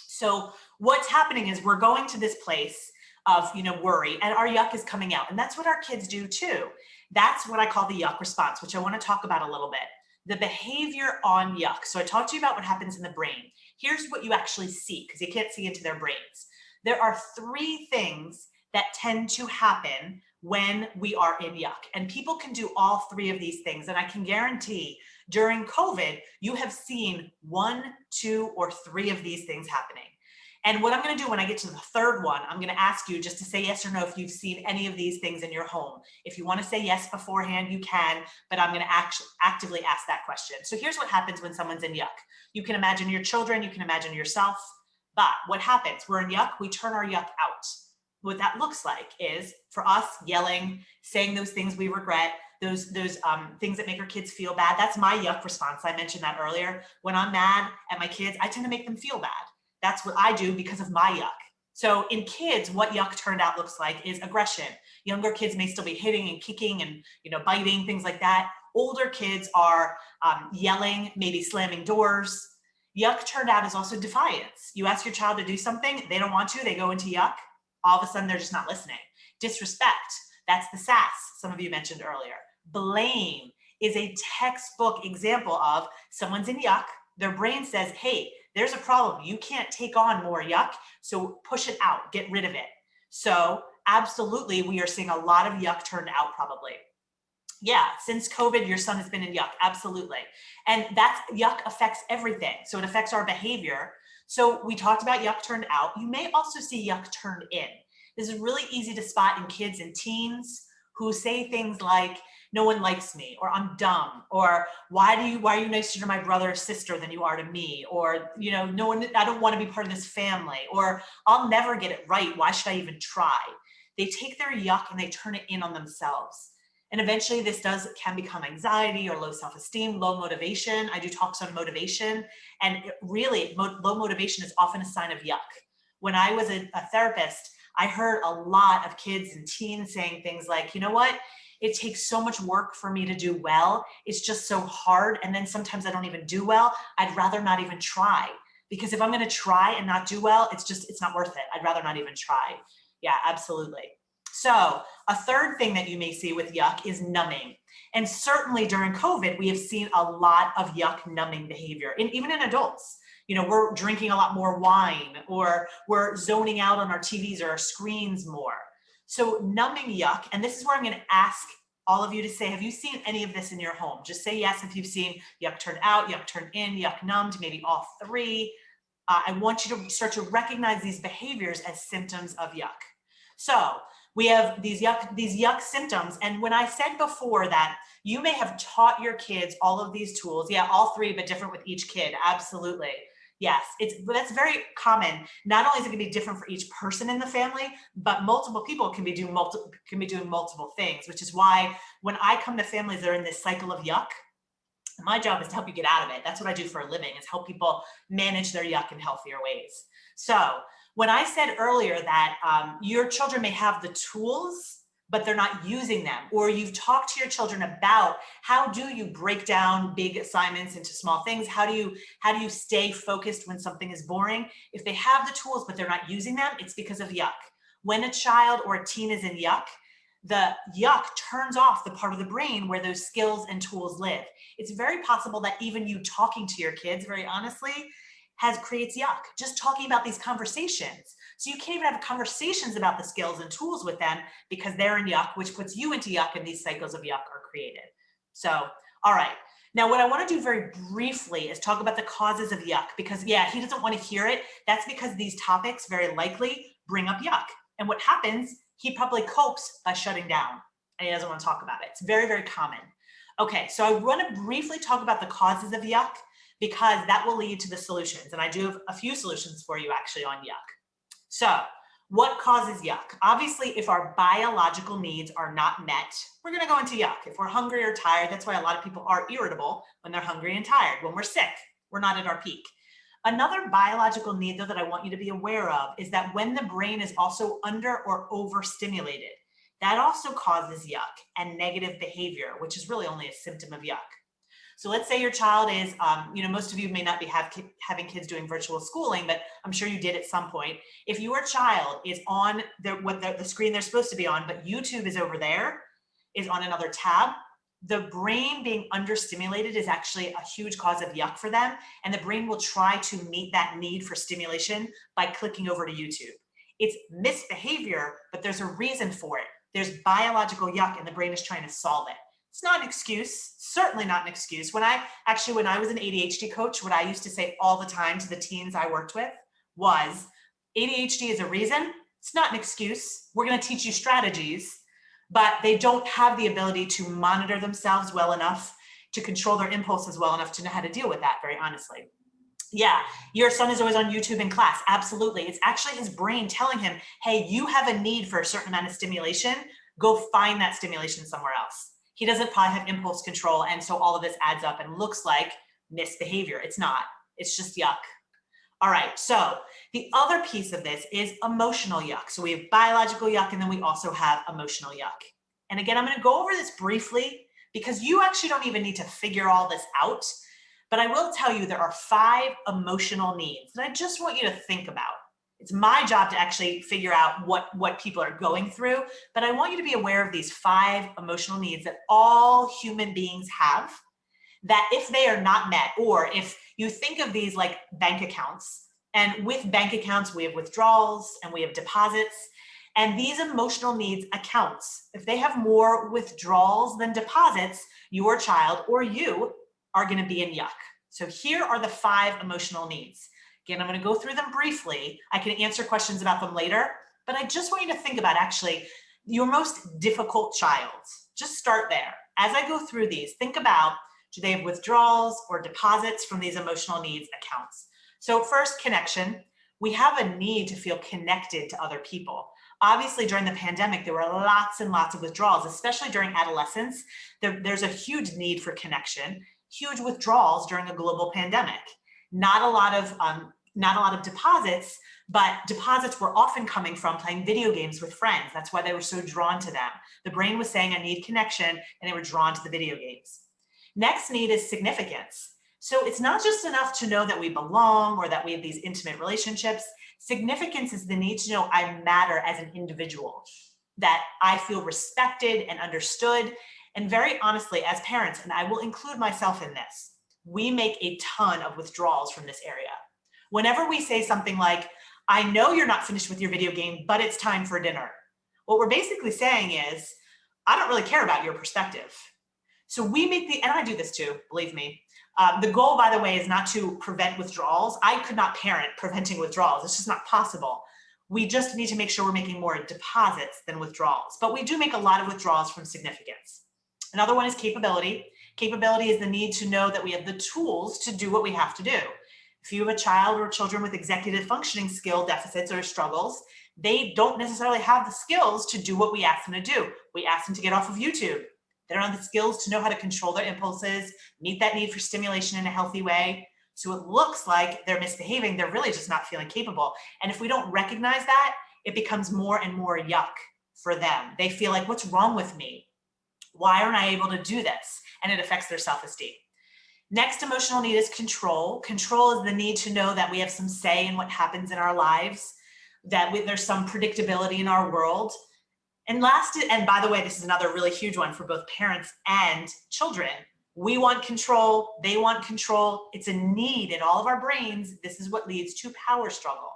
So what's happening is we're going to this place of worry, and our yuck is coming out. And that's what our kids do too. That's what I call the yuck response, which I want to talk about a little bit. The behavior on yuck. So I talked to you about what happens in the brain. Here's what you actually see, because you can't see into their brains. There are 3 things that tend to happen when we are in yuck. And people can do all 3 of these things. And I can guarantee during COVID, you have seen 1, 2, or 3 of these things happening. And what I'm going to do when I get to the 3rd one, I'm going to ask you just to say yes or no if you've seen any of these things in your home. If you want to say yes beforehand, you can, but I'm going to actively ask that question. So here's what happens when someone's in yuck. You can imagine your children, you can imagine yourself, but what happens? We're in yuck, we turn our yuck out. What that looks like is for us yelling, saying those things we regret, those things that make our kids feel bad. That's my yuck response. I mentioned that earlier. When I'm mad at my kids, I tend to make them feel bad. That's what I do because of my yuck. So in kids, what yuck turned out looks like is aggression. Younger kids may still be hitting and kicking and biting, things like that. Older kids are yelling, maybe slamming doors. Yuck turned out is also defiance. You ask your child to do something, they don't want to, they go into yuck. All of a sudden, they're just not listening. Disrespect, that's the sass some of you mentioned earlier. Blame is a textbook example of someone's in yuck. Their brain says, hey, there's a problem. You can't take on more yuck, so push it out, get rid of it. So absolutely, we are seeing a lot of yuck turned out probably. Yeah, since COVID, your son has been in yuck, absolutely. And yuck affects everything. So it affects our behavior. So we talked about yuck turned out. You may also see yuck turned in. This is really easy to spot in kids and teens who say things like, no one likes me, or I'm dumb, or why are you nicer to my brother or sister than you are to me? Or, no one, I don't want to be part of this family, or I'll never get it right. Why should I even try? They take their yuck and they turn it in on themselves. And eventually this can become anxiety or low self-esteem, low motivation. I do talks on motivation, and really low motivation is often a sign of yuck. When I was a therapist, I heard a lot of kids and teens saying things like, you know what? It takes so much work for me to do well. It's just so hard. And then sometimes I don't even do well. I'd rather not even try, Because if I'm going to try and not do well, it's not worth it. I'd rather not even try. Yeah, absolutely. So a third thing that you may see with yuck is numbing. And certainly during COVID, we have seen a lot of yuck numbing behavior, and even in adults. You know, we're drinking a lot more wine, or we're zoning out on our TVs or our screens more. So numbing yuck, and this is where I'm going to ask all of you to say, have you seen any of this in your home? Just say yes if you've seen yuck turned out, yuck turned in, yuck numbed, maybe all three. I want you to start to recognize these behaviors as symptoms of yuck. So we have these yuck symptoms. And when I said before that you may have taught your kids all of these tools, yeah, all three, but different with each kid. Absolutely. Yes, that's very common. Not only is it going to be different for each person in the family, but multiple people can be doing multiple things, which is why when I come to families that are in this cycle of yuck, my job is to help you get out of it. That's what I do for a living, is help people manage their yuck in healthier ways. So when I said earlier that your children may have the tools, but they're not using them, or you've talked to your children about how do you break down big assignments into small things? How do you stay focused when something is boring? If they have the tools, but they're not using them, it's because of yuck. When a child or a teen is in yuck, the yuck turns off the part of the brain where those skills and tools live. It's very possible that even you talking to your kids, very honestly, creates yuck, just talking about these conversations. So you can't even have conversations about the skills and tools with them because they're in yuck, which puts you into yuck, and these cycles of yuck are created. So, all right. Now, what I want to do very briefly is talk about the causes of yuck, because yeah, he doesn't want to hear it. That's because these topics very likely bring up yuck. And what happens, he probably copes by shutting down, and he doesn't want to talk about it. It's very, very common. Okay, so I want to briefly talk about the causes of yuck, because that will lead to the solutions. And I do have a few solutions for you actually on yuck. So what causes yuck? Obviously, if our biological needs are not met, we're gonna go into yuck. If we're hungry or tired, that's why a lot of people are irritable when they're hungry and tired. When we're sick, we're not at our peak. Another biological need though that I want you to be aware of is that when the brain is also under or overstimulated, that also causes yuck and negative behavior, which is really only a symptom of yuck. So let's say your child is, most of you may not be having kids doing virtual schooling, but I'm sure you did at some point. If your child is on the screen they're supposed to be on, but YouTube is over there, is on another tab, the brain being understimulated is actually a huge cause of yuck for them. And the brain will try to meet that need for stimulation by clicking over to YouTube. It's misbehavior, but there's a reason for it. There's biological yuck and the brain is trying to solve it. It's not an excuse, certainly not an excuse. When I was an ADHD coach, what I used to say all the time to the teens I worked with was, ADHD is a reason, it's not an excuse. We're gonna teach you strategies, but they don't have the ability to monitor themselves well enough, to control their impulses well enough to know how to deal with that, very honestly. Yeah, your son is always on YouTube in class, absolutely. It's actually his brain telling him, hey, you have a need for a certain amount of stimulation, go find that stimulation somewhere else. He doesn't probably have impulse control. And so all of this adds up and looks like misbehavior. It's not, it's just yuck. All right, so the other piece of this is emotional yuck. So we have biological yuck, and then we also have emotional yuck. And again, I'm gonna go over this briefly because you actually don't even need to figure all this out, but I will tell you there are 5 emotional needs that I just want you to think about. It's my job to actually figure out what people are going through, but I want you to be aware of these 5 emotional needs that all human beings have, that if they are not met, or if you think of these like bank accounts, and with bank accounts, we have withdrawals and we have deposits, and these emotional needs accounts, if they have more withdrawals than deposits, your child or you are going to be in yuck. So here are the 5 emotional needs. Again, I'm going to go through them briefly. I can answer questions about them later, but I just want you to think about actually your most difficult child. Just start there. As I go through these, think about, do they have withdrawals or deposits from these emotional needs accounts? So first, connection. We have a need to feel connected to other people. Obviously, during the pandemic, there were lots and lots of withdrawals, especially during adolescence. There's a huge need for connection, huge withdrawals during a global pandemic. Not a lot of deposits, but deposits were often coming from playing video games with friends. That's why they were so drawn to them. The brain was saying, I need connection, and they were drawn to the video games. Next need is significance. So it's not just enough to know that we belong or that we have these intimate relationships. Significance is the need to know I matter as an individual, that I feel respected and understood. And very honestly, as parents, and I will include myself in this, we make a ton of withdrawals from this area. Whenever we say something like, I know you're not finished with your video game, but it's time for dinner. What we're basically saying is, I don't really care about your perspective. So we make and I do this too, believe me. The goal, by the way, is not to prevent withdrawals. I could not parent preventing withdrawals. It's just not possible. We just need to make sure we're making more deposits than withdrawals. But we do make a lot of withdrawals from significance. Another one is capability. Capability is the need to know that we have the tools to do what we have to do. If you have a child or children with executive functioning skill deficits or struggles, they don't necessarily have the skills to do what we ask them to do. We ask them to get off of YouTube. They don't have the skills to know how to control their impulses, meet that need for stimulation in a healthy way. So it looks like they're misbehaving. They're really just not feeling capable. And if we don't recognize that, it becomes more and more yuck for them. They feel like, what's wrong with me? Why aren't I able to do this? And it affects their self-esteem. Next emotional need is control. Control is the need to know that we have some say in what happens in our lives, that there's some predictability in our world. And last, and by the way, this is another really huge one for both parents and children. We want control, they want control. It's a need in all of our brains. This is what leads to power struggle.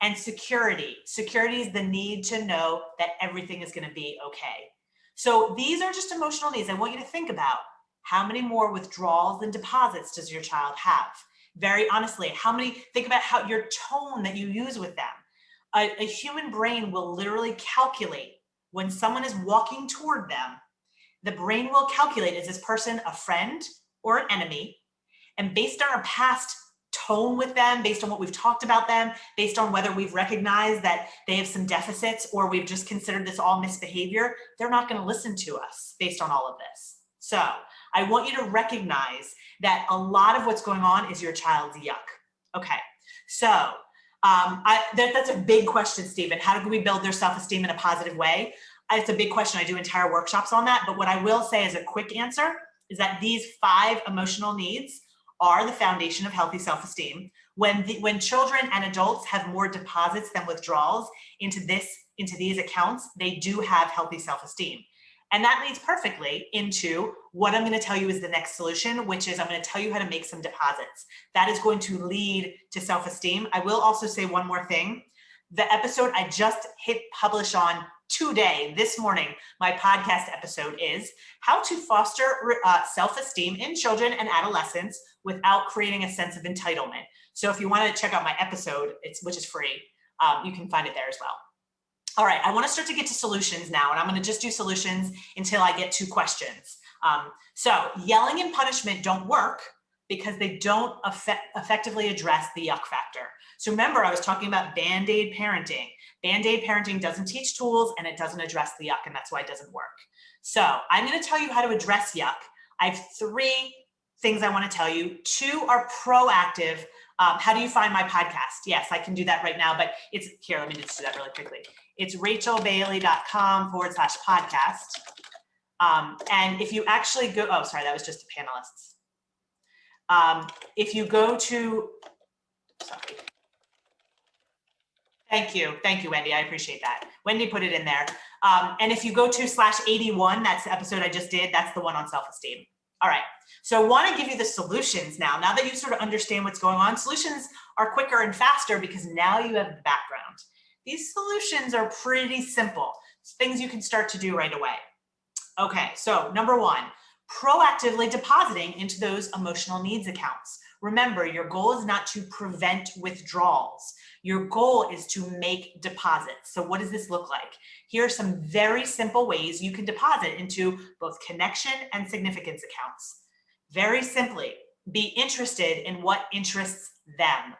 And security. Security is the need to know that everything is going to be okay. So these are just emotional needs. I want you to think about how many more withdrawals than deposits does your child have? Very honestly, think about how your tone that you use with them. A human brain will literally calculate when someone is walking toward them. The brain will calculate, is this person a friend or an enemy? And based on our past tone with them, based on what we've talked about them, based on whether we've recognized that they have some deficits or we've just considered this all misbehavior, they're not going to listen to us based on all of this. So I want you to recognize that a lot of what's going on is your child's yuck. Okay, so that's a big question, Stephen. How do we build their self-esteem in a positive way? It's a big question. I do entire workshops on that. But what I will say as a quick answer is that these 5 emotional needs are the foundation of healthy self-esteem. When children and adults have more deposits than withdrawals into these accounts, they do have healthy self-esteem. And that leads perfectly into what I'm going to tell you is the next solution, which is I'm going to tell you how to make some deposits. That is going to lead to self-esteem. I will also say one more thing. The episode I just hit publish on today, this morning, my podcast episode is how to foster self-esteem in children and adolescents without creating a sense of entitlement. So if you want to check out my episode, which is free, you can find it there as well. All right, I want to start to get to solutions now, and I'm going to just do solutions until I get to questions. So yelling and punishment don't work because they don't effectively address the yuck factor. So remember, I was talking about Band-Aid parenting. Band-Aid parenting doesn't teach tools and it doesn't address the yuck, and that's why it doesn't work. So I'm going to tell you how to address yuck. I have 3 things I want to tell you. 2 are proactive. How do you find my podcast? Yes, I can do that right now, but it's here. Let me just do that really quickly. It's rachelbailey.com/podcast. And if you actually go, oh, sorry, that was just the panelists. If you go to, sorry. Thank you, Wendy. I appreciate that. Wendy put it in there. And if you go to /81, that's the episode I just did. That's the one on self-esteem. All right. So I want to give you the solutions now. Now that you sort of understand what's going on, solutions are quicker and faster because now you have the background. These solutions are pretty simple. It's things you can start to do right away. Okay. So number 1, proactively depositing into those emotional needs accounts. Remember, your goal is not to prevent withdrawals. Your goal is to make deposits. So what does this look like? Here are some very simple ways you can deposit into both connection and significance accounts. Very simply, be interested in what interests them.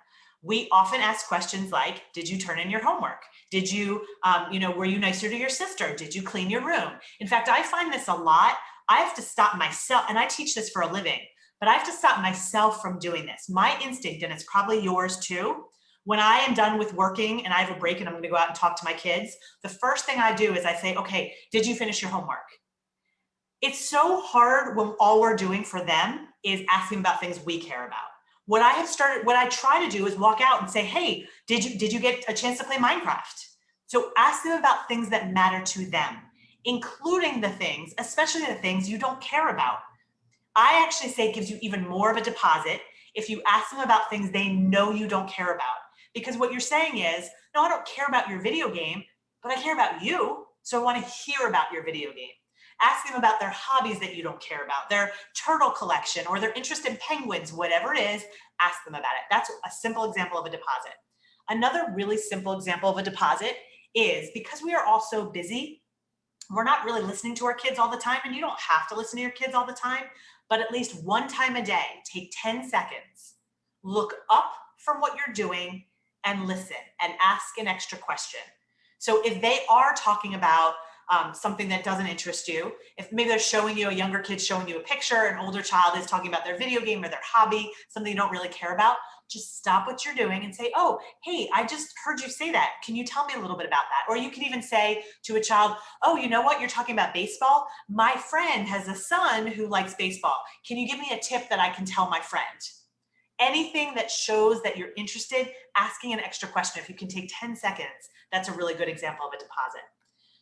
We often ask questions like, did you turn in your homework? Did you, were you nicer to your sister? Did you clean your room? In fact, I find this a lot. I have to stop myself, and I teach this for a living, but I have to stop myself from doing this. My instinct, and it's probably yours too, when I am done with working and I have a break and I'm going to go out and talk to my kids, the first thing I do is I say, okay, did you finish your homework? It's so hard when all we're doing for them is asking about things we care about. What I try to do is walk out and say, hey, did you get a chance to play Minecraft? So ask them about things that matter to them, including the things, especially the things you don't care about. I actually say it gives you even more of a deposit if you ask them about things they know you don't care about. Because what you're saying is, no, I don't care about your video game, but I care about you. So I want to hear about your video game. Ask them about their hobbies that you don't care about, their turtle collection or their interest in penguins, whatever it is, ask them about it. That's a simple example of a deposit. Another really simple example of a deposit is, because we are all so busy, we're not really listening to our kids all the time, and you don't have to listen to your kids all the time, but at least one time a day, take 10 seconds, look up from what you're doing and listen and ask an extra question. So if they are talking about something that doesn't interest you, if maybe they're showing you, a younger kid showing you a picture, an older child is talking about their video game or their hobby, something you don't really care about, just stop what you're doing and say, oh, hey, I just heard you say that. Can you tell me a little bit about that? Or you can even say to a child, oh, you know what? You're talking about baseball. My friend has a son who likes baseball. Can you give me a tip that I can tell my friend? Anything that shows that you're interested, asking an extra question. If you can take 10 seconds, that's a really good example of a deposit.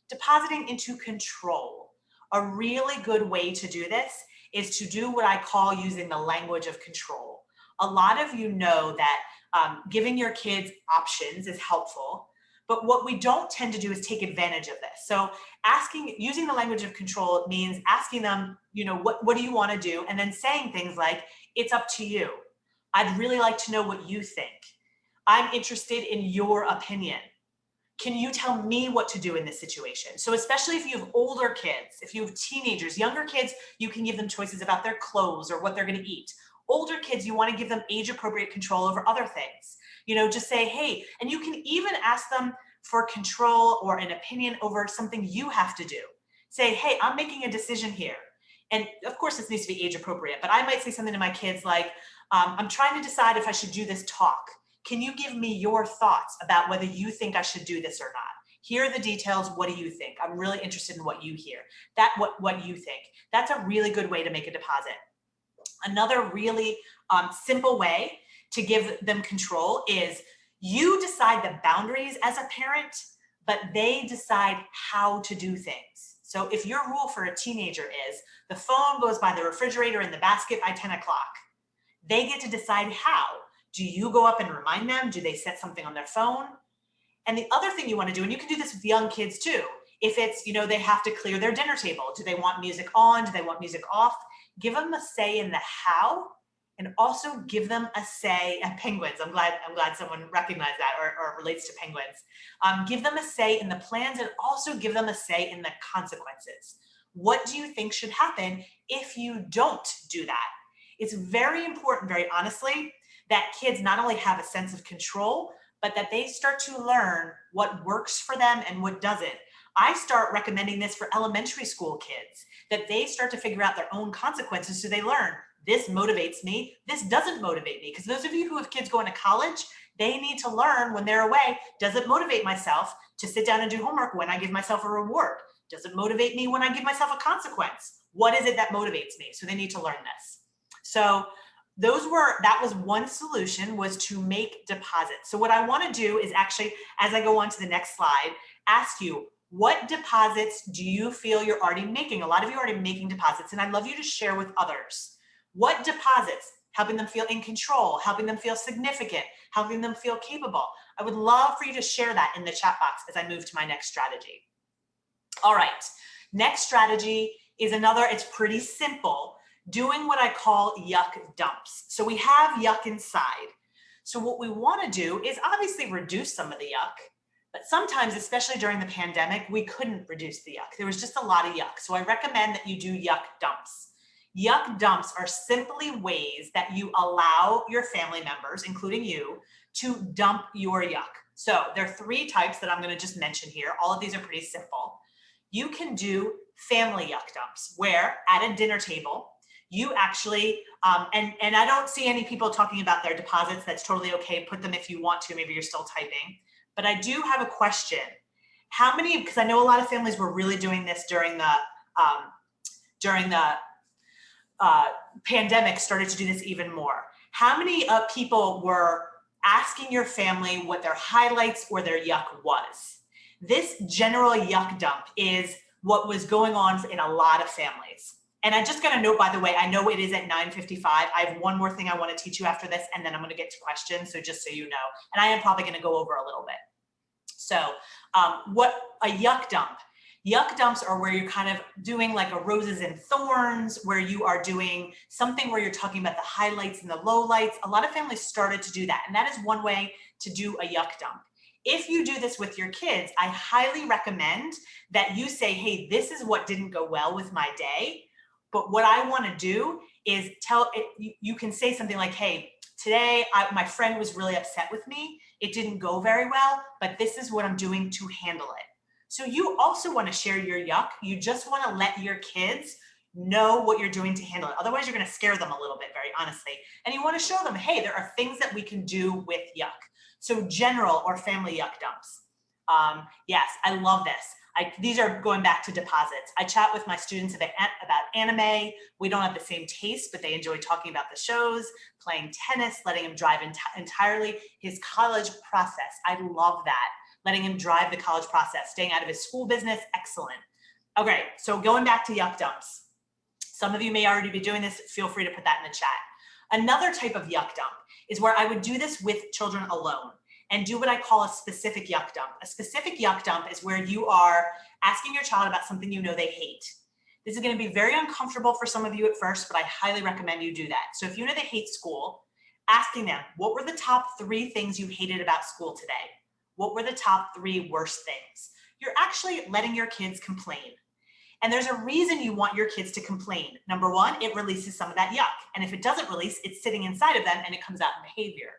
Depositing into control. A really good way to do this is to do what I call using the language of control. A lot of you know that giving your kids options is helpful, but what we don't tend to do is take advantage of this. So using the language of control means asking them, you know, what do you want to do? And then saying things like, it's up to you. I'd really like to know what you think. I'm interested in your opinion. Can you tell me what to do in this situation? So especially if you have older kids, if you have teenagers, younger kids, you can give them choices about their clothes or what they're going to eat. Older kids, you want to give them age-appropriate control over other things. You know, just say, hey, and you can even ask them for control or an opinion over something you have to do. Say, hey, I'm making a decision here. And of course, this needs to be age-appropriate, but I might say something to my kids like, I'm trying to decide if I should do this talk. Can you give me your thoughts about whether you think I should do this or not? Here are the details. What do you think? I'm really interested in what you hear. What you think. That's a really good way to make a deposit. Another really simple way to give them control is you decide the boundaries as a parent, but they decide how to do things. So if your rule for a teenager is the phone goes by the refrigerator in the basket by 10 o'clock, they get to decide how. Do you go up and remind them? Do they set something on their phone? And the other thing you want to do, and you can do this with young kids too, if it's, you know, they have to clear their dinner table. Do they want music on? Do they want music off? Give them a say in the how, and also give them a say at penguins. I'm glad someone recognized that or relates to penguins. Give them a say in the plans, and also give them a say in the consequences. What do you think should happen if you don't do that? It's very important, very honestly, that kids not only have a sense of control, but that they start to learn what works for them and what doesn't. I start recommending this for elementary school kids, that they start to figure out their own consequences so they learn, this motivates me, this doesn't motivate me. Because those of you who have kids going to college, they need to learn when they're away, does it motivate myself to sit down and do homework when I give myself a reward? Does it motivate me when I give myself a consequence? What is it that motivates me? So they need to learn this. So that was one solution, was to make deposits. So what I want to do is actually, as I go on to the next slide, ask you, what deposits do you feel you're already making? A lot of you are already making deposits, and I'd love you to share with others. What deposits? Helping them feel in control, helping them feel significant, helping them feel capable. I would love for you to share that in the chat box as I move to my next strategy. All right, next strategy is it's pretty simple. Doing what I call yuck dumps. So we have yuck inside. So what we want to do is obviously reduce some of the yuck, but sometimes, especially during the pandemic, we couldn't reduce the yuck. There was just a lot of yuck. So I recommend that you do yuck dumps. Yuck dumps are simply ways that you allow your family members, including you, to dump your yuck. So there are 3 types that I'm going to just mention here. All of these are pretty simple. You can do family yuck dumps, where at a dinner table, you actually, and I don't see any people talking about their deposits. That's totally okay. Put them if you want to. Maybe you're still typing. But I do have a question. How many, because I know a lot of families were really doing this during the pandemic started to do this even more. How many people were asking your family what their highlights or their yuck was? This general yuck dump is what was going on in a lot of families. And I just got a note, by the way, I know it is at 9:55. I have one more thing I want to teach you after this, and then I'm going to get to questions. So just so you know, and I am probably going to go over a little bit. So what a yuck dump. Yuck dumps are where you're kind of doing like a roses and thorns, where you are doing something where you're talking about the highlights and the lowlights. A lot of families started to do that. And that is one way to do a yuck dump. If you do this with your kids, I highly recommend that you say, hey, this is what didn't go well with my day. But what I want to do is you can say something like, hey, today my friend was really upset with me. It didn't go very well, but this is what I'm doing to handle it. So you also want to share your yuck. You just want to let your kids know what you're doing to handle it. Otherwise, you're going to scare them a little bit, very honestly. And you want to show them, hey, there are things that we can do with yuck. So general or family yuck dumps. Yes, I love this. These are going back to deposits. I chat with my students about anime. We don't have the same taste, but they enjoy talking about the shows, playing tennis, letting him drive entirely his college process. I love that. Letting him drive the college process, staying out of his school business, excellent. Okay, so going back to yuck dumps. Some of you may already be doing this, feel free to put that in the chat. Another type of yuck dump is where I would do this with children alone and do what I call a specific yuck dump. A specific yuck dump is where you are asking your child about something you know they hate. This is gonna be very uncomfortable for some of you at first, but I highly recommend you do that. So if you know they hate school, asking them, what were the top 3 things you hated about school today? What were the top 3 worst things? You're actually letting your kids complain. And there's a reason you want your kids to complain. Number 1, it releases some of that yuck. And if it doesn't release, it's sitting inside of them and it comes out in behavior.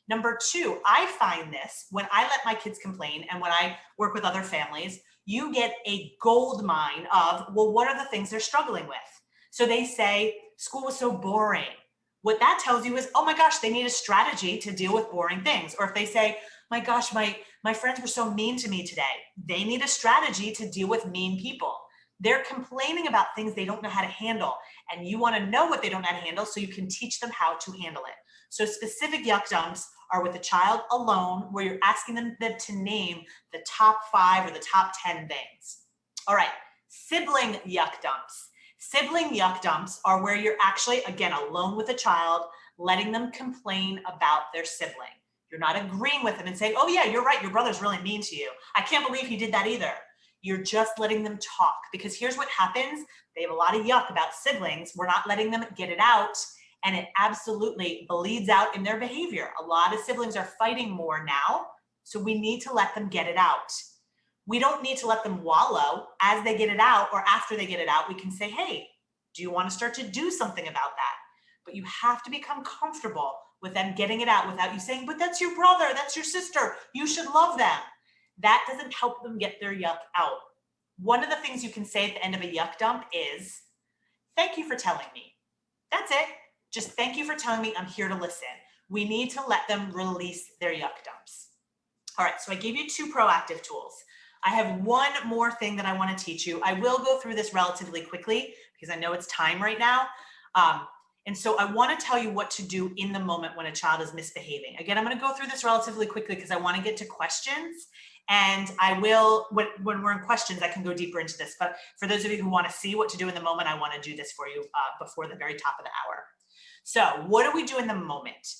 Number 2, I find this when I let my kids complain and when I work with other families, you get a gold mine of, well, what are the things they're struggling with? So they say, school was so boring. What that tells you is, oh my gosh, they need a strategy to deal with boring things. Or if they say, my gosh, my friends were so mean to me today. They need a strategy to deal with mean people. They're complaining about things they don't know how to handle. And you want to know what they don't know how to handle so you can teach them how to handle it. So specific yuck dumps are with a child alone, where you're asking them to name the top 5 or the top 10 things. All right, sibling yuck dumps. Sibling yuck dumps are where you're actually, again, alone with a child, letting them complain about their sibling. You're not agreeing with them and saying, oh yeah, you're right, your brother's really mean to you. I can't believe he did that either. You're just letting them talk, because here's what happens. They have a lot of yuck about siblings. We're not letting them get it out, and it absolutely bleeds out in their behavior. A lot of siblings are fighting more now, so we need to let them get it out. We don't need to let them wallow as they get it out, or after they get it out. We can say, hey, do you want to start to do something about that? But you have to become comfortable with them getting it out without you saying, but that's your brother, that's your sister, you should love them. That doesn't help them get their yuck out. One of the things you can say at the end of a yuck dump is, thank you for telling me. That's it. Just thank you for telling me, I'm here to listen. We need to let them release their yuck dumps. All right, so I gave you 2 proactive tools. I have one more thing that I want to teach you. I will go through this relatively quickly because I know it's time right now. And so I want to tell you what to do in the moment when a child is misbehaving. Again, I'm going to go through this relatively quickly because I want to get to questions. And I will, when we're in questions, I can go deeper into this. But for those of you who want to see what to do in the moment, I want to do this for you before the very top of the hour. So what do we do in the moment?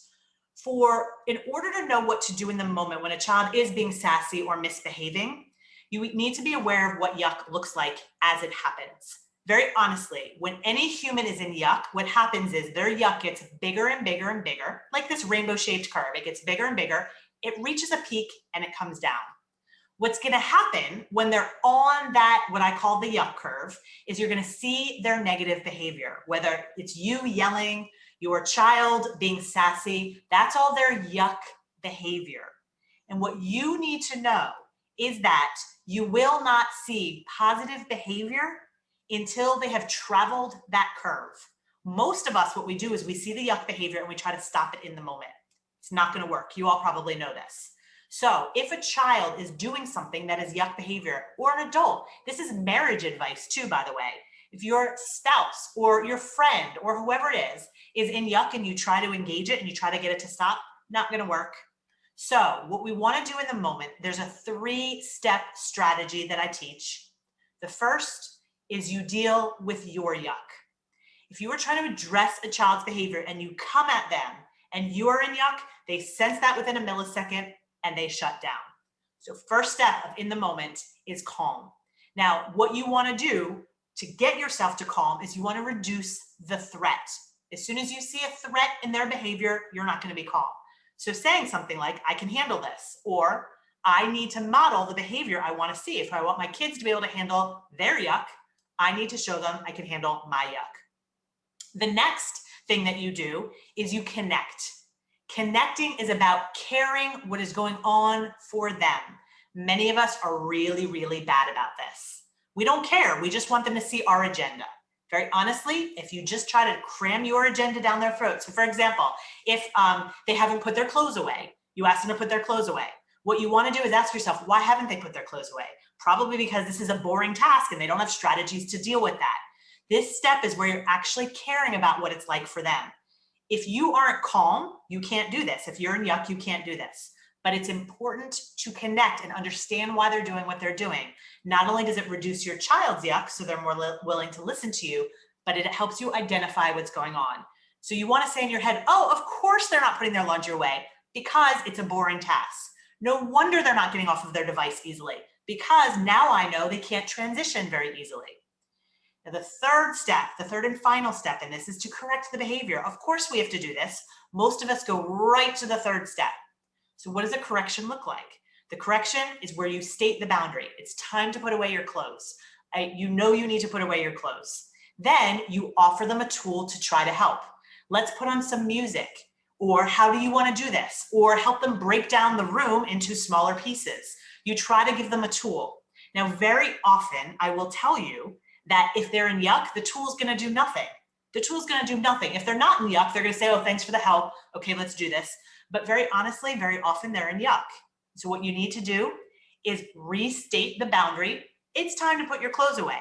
In order to know what to do in the moment when a child is being sassy or misbehaving, you need to be aware of what yuck looks like as it happens. Very honestly, when any human is in yuck, what happens is their yuck gets bigger and bigger and bigger, like this rainbow-shaped curve. It gets bigger and bigger. It reaches a peak and it comes down. What's going to happen when they're on that, what I call the yuck curve, is you're going to see their negative behavior, whether it's you yelling, your child being sassy, that's all their yuck behavior. And what you need to know is that you will not see positive behavior until they have traveled that curve. Most of us, what we do is we see the yuck behavior and we try to stop it in the moment. It's not going to work. You all probably know this. So if a child is doing something that is yuck behavior, or an adult, this is marriage advice too, by the way. If your spouse or your friend or whoever it is in yuck and you try to engage it and you try to get it to stop, not gonna work. So what we wanna do in the moment, there's a 3-step strategy that I teach. The first is you deal with your yuck. If you are trying to address a child's behavior and you come at them and you are in yuck, they sense that within a millisecond and they shut down. So first step of in the moment is calm. Now, what you want to do to get yourself to calm is you want to reduce the threat. As soon as you see a threat in their behavior, you're not going to be calm. So saying something like, I can handle this, or I need to model the behavior I want to see. If I want my kids to be able to handle their yuck, I need to show them I can handle my yuck. The next thing that you do is you connect. Connecting is about caring what is going on for them. Many of us are really, really bad about this. We don't care. We just want them to see our agenda. Very honestly, if you just try to cram your agenda down their throats. So for example, if they haven't put their clothes away, you ask them to put their clothes away. What you want to do is ask yourself, why haven't they put their clothes away? Probably because this is a boring task and they don't have strategies to deal with that. This step is where you're actually caring about what it's like for them. If you aren't calm, you can't do this. If you're in yuck, you can't do this. But it's important to connect and understand why they're doing what they're doing. Not only does it reduce your child's yuck, so they're more willing to listen to you, but it helps you identify what's going on. So you want to say in your head, oh, of course they're not putting their laundry away because it's a boring task. No wonder they're not getting off of their device easily because now I know they can't transition very easily. Now, the third step, the third and final step in this is to correct the behavior. Of course we have to do this. Most of us go right to the third step. So what does a correction look like? The correction is where you state the boundary. It's time to put away your clothes. You know you need to put away your clothes. Then you offer them a tool to try to help. Let's put on some music, or how do you want to do this? Or help them break down the room into smaller pieces. You try to give them a tool. Now, very often I will tell you that if they're in yuck, the tool's going to do nothing. The tool's going to do nothing. If they're not in yuck, they're going to say, oh, thanks for the help. Okay, let's do this. But very honestly, very often they're in yuck. So what you need to do is restate the boundary. It's time to put your clothes away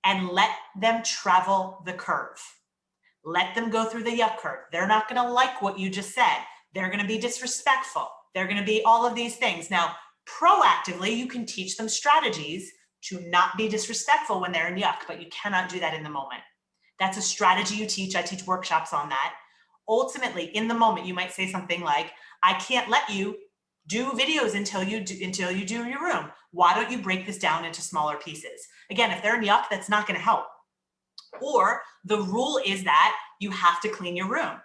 and let them travel the curve. Let them go through the yuck curve. They're not going to like what you just said. They're going to be disrespectful. They're going to be all of these things. Now, proactively, you can teach them strategies to not be disrespectful when they're in yuck, but you cannot do that in the moment. That's a strategy you teach. I teach workshops on that. Ultimately, in the moment, you might say something like, I can't let you do videos until you do your room. Why don't you break this down into smaller pieces? Again, if they're in yuck, that's not going to help. Or the rule is that you have to clean your room.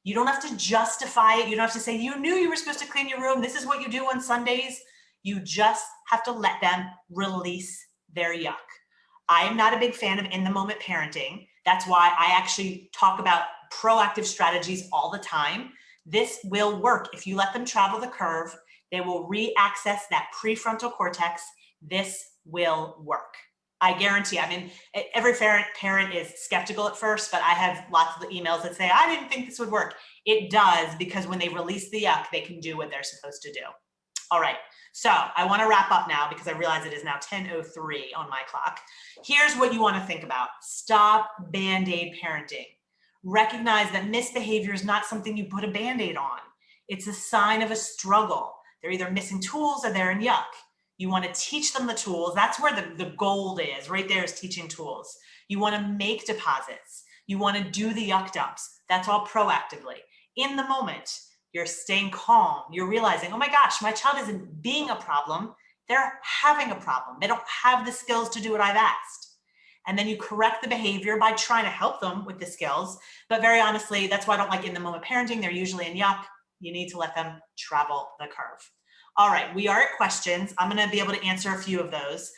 You don't have to justify it. You don't have to say, you knew you were supposed to clean your room. This is what you do on Sundays. You just have to let them release their yuck. I am not a big fan of in-the-moment parenting. That's why I actually talk about proactive strategies all the time. This will work. If you let them travel the curve, they will re-access that prefrontal cortex. This will work. I guarantee. I mean, every parent is skeptical at first, but I have lots of emails that say, I didn't think this would work. It does, because when they release the yuck, they can do what they're supposed to do. All right, so I want to wrap up now because I realize it is now 10:03 on my clock. Here's what you want to think about. Stop Band-Aid parenting. Recognize that misbehavior is not something you put a Band-Aid on. It's a sign of a struggle. They're either missing tools or they're in yuck. You want to teach them the tools. That's where the gold is. Right there is teaching tools. You want to make deposits. You want to do the yuck dumps. That's all proactively. In the moment, you're staying calm. You're realizing, oh my gosh, my child isn't being a problem. They're having a problem. They don't have the skills to do what I've asked. And then you correct the behavior by trying to help them with the skills. But very honestly, that's why I don't like in the moment parenting. They're usually in yuck. You need to let them travel the curve. All right, we are at questions. I'm going to be able to answer a few of those.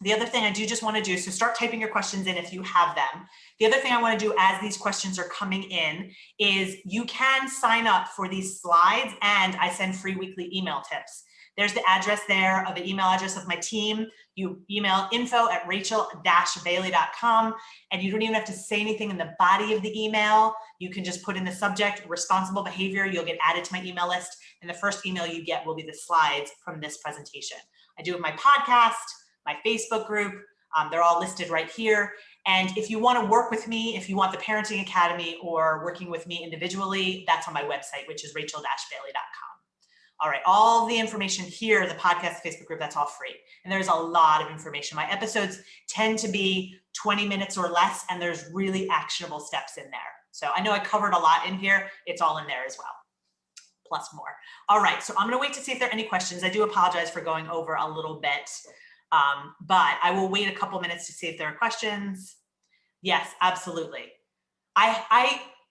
The other thing I do just want to do, so start typing your questions in if you have them. The other thing I want to do as these questions are coming in is you can sign up for these slides, and I send free weekly email tips. There's the address there of the email address of my team. You email info@rachel-bailey.com, and you don't even have to say anything in the body of the email. You can just put in the subject, responsible behavior. You'll get added to my email list, and the first email you get will be the slides from this presentation. I do it with my podcast, my Facebook group. They're all listed right here. And if you want to work with me, if you want the Parenting Academy or working with me individually, that's on my website, which is rachel-bailey.com. All right, all the information here, the podcast, Facebook group, that's all free. And there's a lot of information. My episodes tend to be 20 minutes or less, and there's really actionable steps in there. So I know I covered a lot in here. It's all in there as well, plus more. All right, so I'm gonna wait to see if there are any questions. I do apologize for going over a little bit, but I will wait a couple minutes to see if there are questions. Yes, absolutely.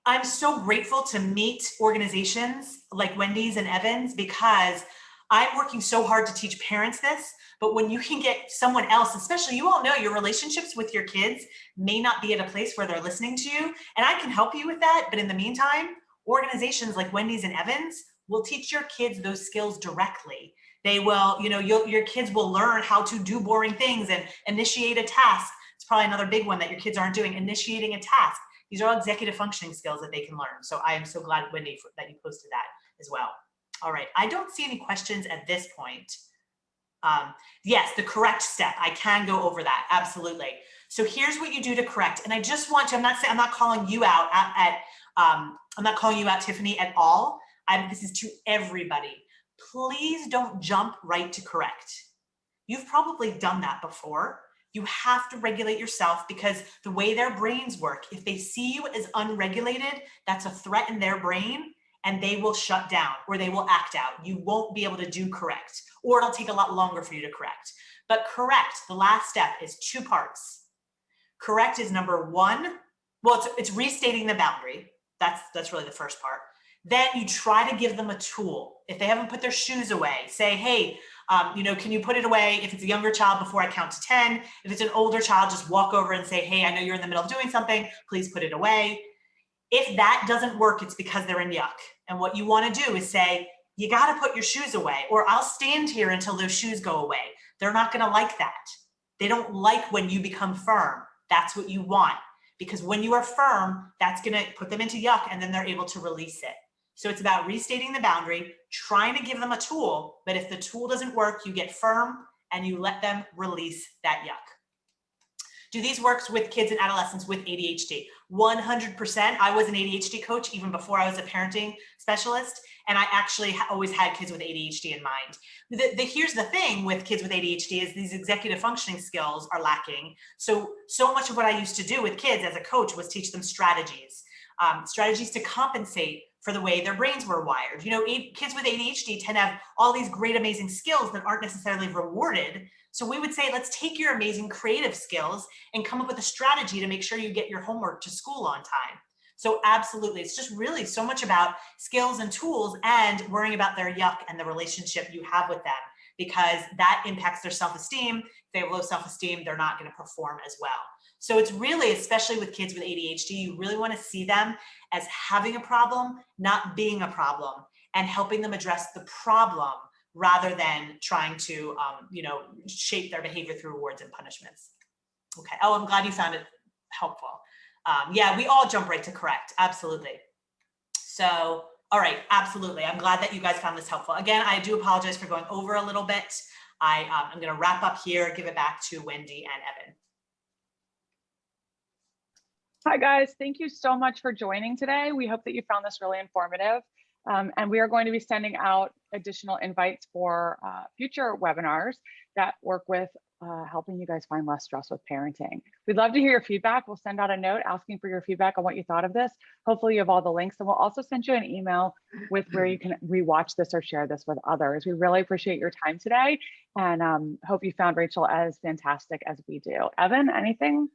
I'm so grateful to meet organizations like Wendy's and Evans, because I'm working so hard to teach parents this, but when you can get someone else, especially, you all know your relationships with your kids may not be at a place where they're listening to you, and I can help you with that. But in the meantime, organizations like Wendy's and Evans will teach your kids those skills directly. They will, your kids will learn how to do boring things and initiate a task. It's probably another big one that your kids aren't doing, initiating a task. These are all executive functioning skills that they can learn. So I am so glad, Wendy, that you posted that as well. All right, I don't see any questions at this point. Yes, the correct step, I can go over that, absolutely. So here's what you do to correct. And I just want to, I'm not calling you out I'm not calling you out, Tiffany, at all. This is to everybody. Please don't jump right to correct. You've probably done that before. You have to regulate yourself, because the way their brains work, if they see you as unregulated, that's a threat in their brain, and they will shut down or they will act out. You won't be able to do correct, or it'll take a lot longer for you to correct. But correct, the last step, is 2 parts. Correct is number 1. Well, it's restating the boundary. That's really the first part. Then you try to give them a tool. If they haven't put their shoes away, say, hey, can you put it away? If it's a younger child, before I count to 10. If it's an older child, just walk over and say, hey, I know you're in the middle of doing something, please put it away. If that doesn't work, it's because they're in yuck. And what you want to do is say, you got to put your shoes away, or I'll stand here until those shoes go away. They're not going to like that. They don't like when you become firm. That's what you want, because when you are firm, that's going to put them into yuck, and then they're able to release it. So it's about restating the boundary, trying to give them a tool, but if the tool doesn't work, you get firm and you let them release that yuck. Do these work with kids and adolescents with ADHD? 100%. I was an ADHD coach even before I was a parenting specialist, and I actually always had kids with ADHD in mind. Here's the thing with kids with ADHD is these executive functioning skills are lacking. So much of what I used to do with kids as a coach was teach them strategies to compensate for the way their brains were wired. Kids with ADHD tend to have all these great, amazing skills that aren't necessarily rewarded. So we would say, let's take your amazing creative skills and come up with a strategy to make sure you get your homework to school on time. So absolutely, it's just really so much about skills and tools and worrying about their yuck and the relationship you have with them, because that impacts their self-esteem. If they have low self-esteem, they're not going to perform as well. So it's really, especially with kids with ADHD, you really want to see them as having a problem, not being a problem, and helping them address the problem rather than trying to, shape their behavior through rewards and punishments. Okay. Oh, I'm glad you found it helpful. Yeah, we all jump right to correct. Absolutely. So, all right. Absolutely. I'm glad that you guys found this helpful. Again, I do apologize for going over a little bit. I'm going to wrap up here, give it back to Wendy and Evan. Hi guys, thank you so much for joining today. We hope that you found this really informative. And we are going to be sending out additional invites for future webinars that work with helping you guys find less stress with parenting. We'd love to hear your feedback. We'll send out a note asking for your feedback on what you thought of this. Hopefully you have all the links, and we'll also send you an email with where you can rewatch this or share this with others. We really appreciate your time today, and hope you found Rachel as fantastic as we do. Evan, anything?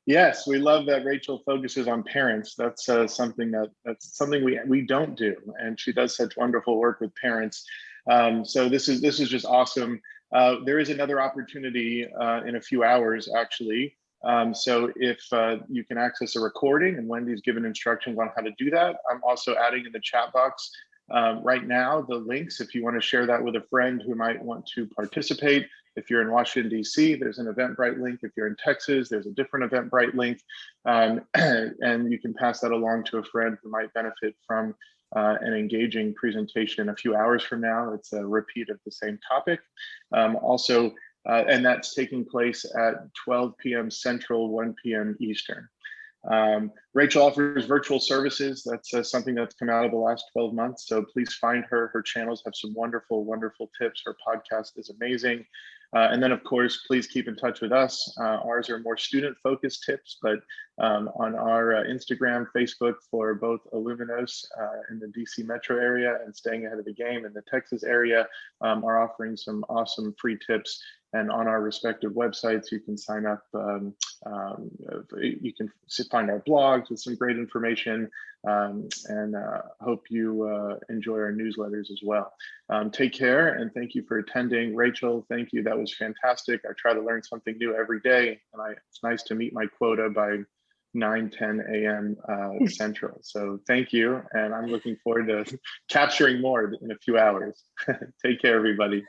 Yes, we love that Rachel focuses on parents. That's something we don't do, and she does such wonderful work with parents. So this is just awesome. There is another opportunity in a few hours, actually. So if you can access a recording, and Wendy's given instructions on how to do that. I'm also adding in the chat box right now the links if you want to share that with a friend who might want to participate. If you're in Washington, D.C., there's an Eventbrite link. If you're in Texas, there's a different Eventbrite link. And you can pass that along to a friend who might benefit from an engaging presentation a few hours from now. It's a repeat of the same topic. Also, and that's taking place at 12 p.m. Central, 1 p.m. Eastern. Rachel offers virtual services. That's something that's come out of the last 12 months. So please find her. Her channels have some wonderful, wonderful tips. Her podcast is amazing. And then, of course, please keep in touch with us. Ours are more student-focused tips, but on our Instagram, Facebook for both Illuminos in the DC metro area and Staying Ahead of the Game in the Texas area are offering some awesome free tips. And on our respective websites, you can sign up. You can find our blogs with some great information, and hope you enjoy our newsletters as well. Take care, and thank you for attending. Rachel, thank you. That was fantastic. I try to learn something new every day, and it's nice to meet my quota by 9:10 a.m. Central. So thank you, and I'm looking forward to capturing more in a few hours. Take care, everybody.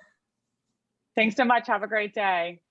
Thanks so much. Have a great day.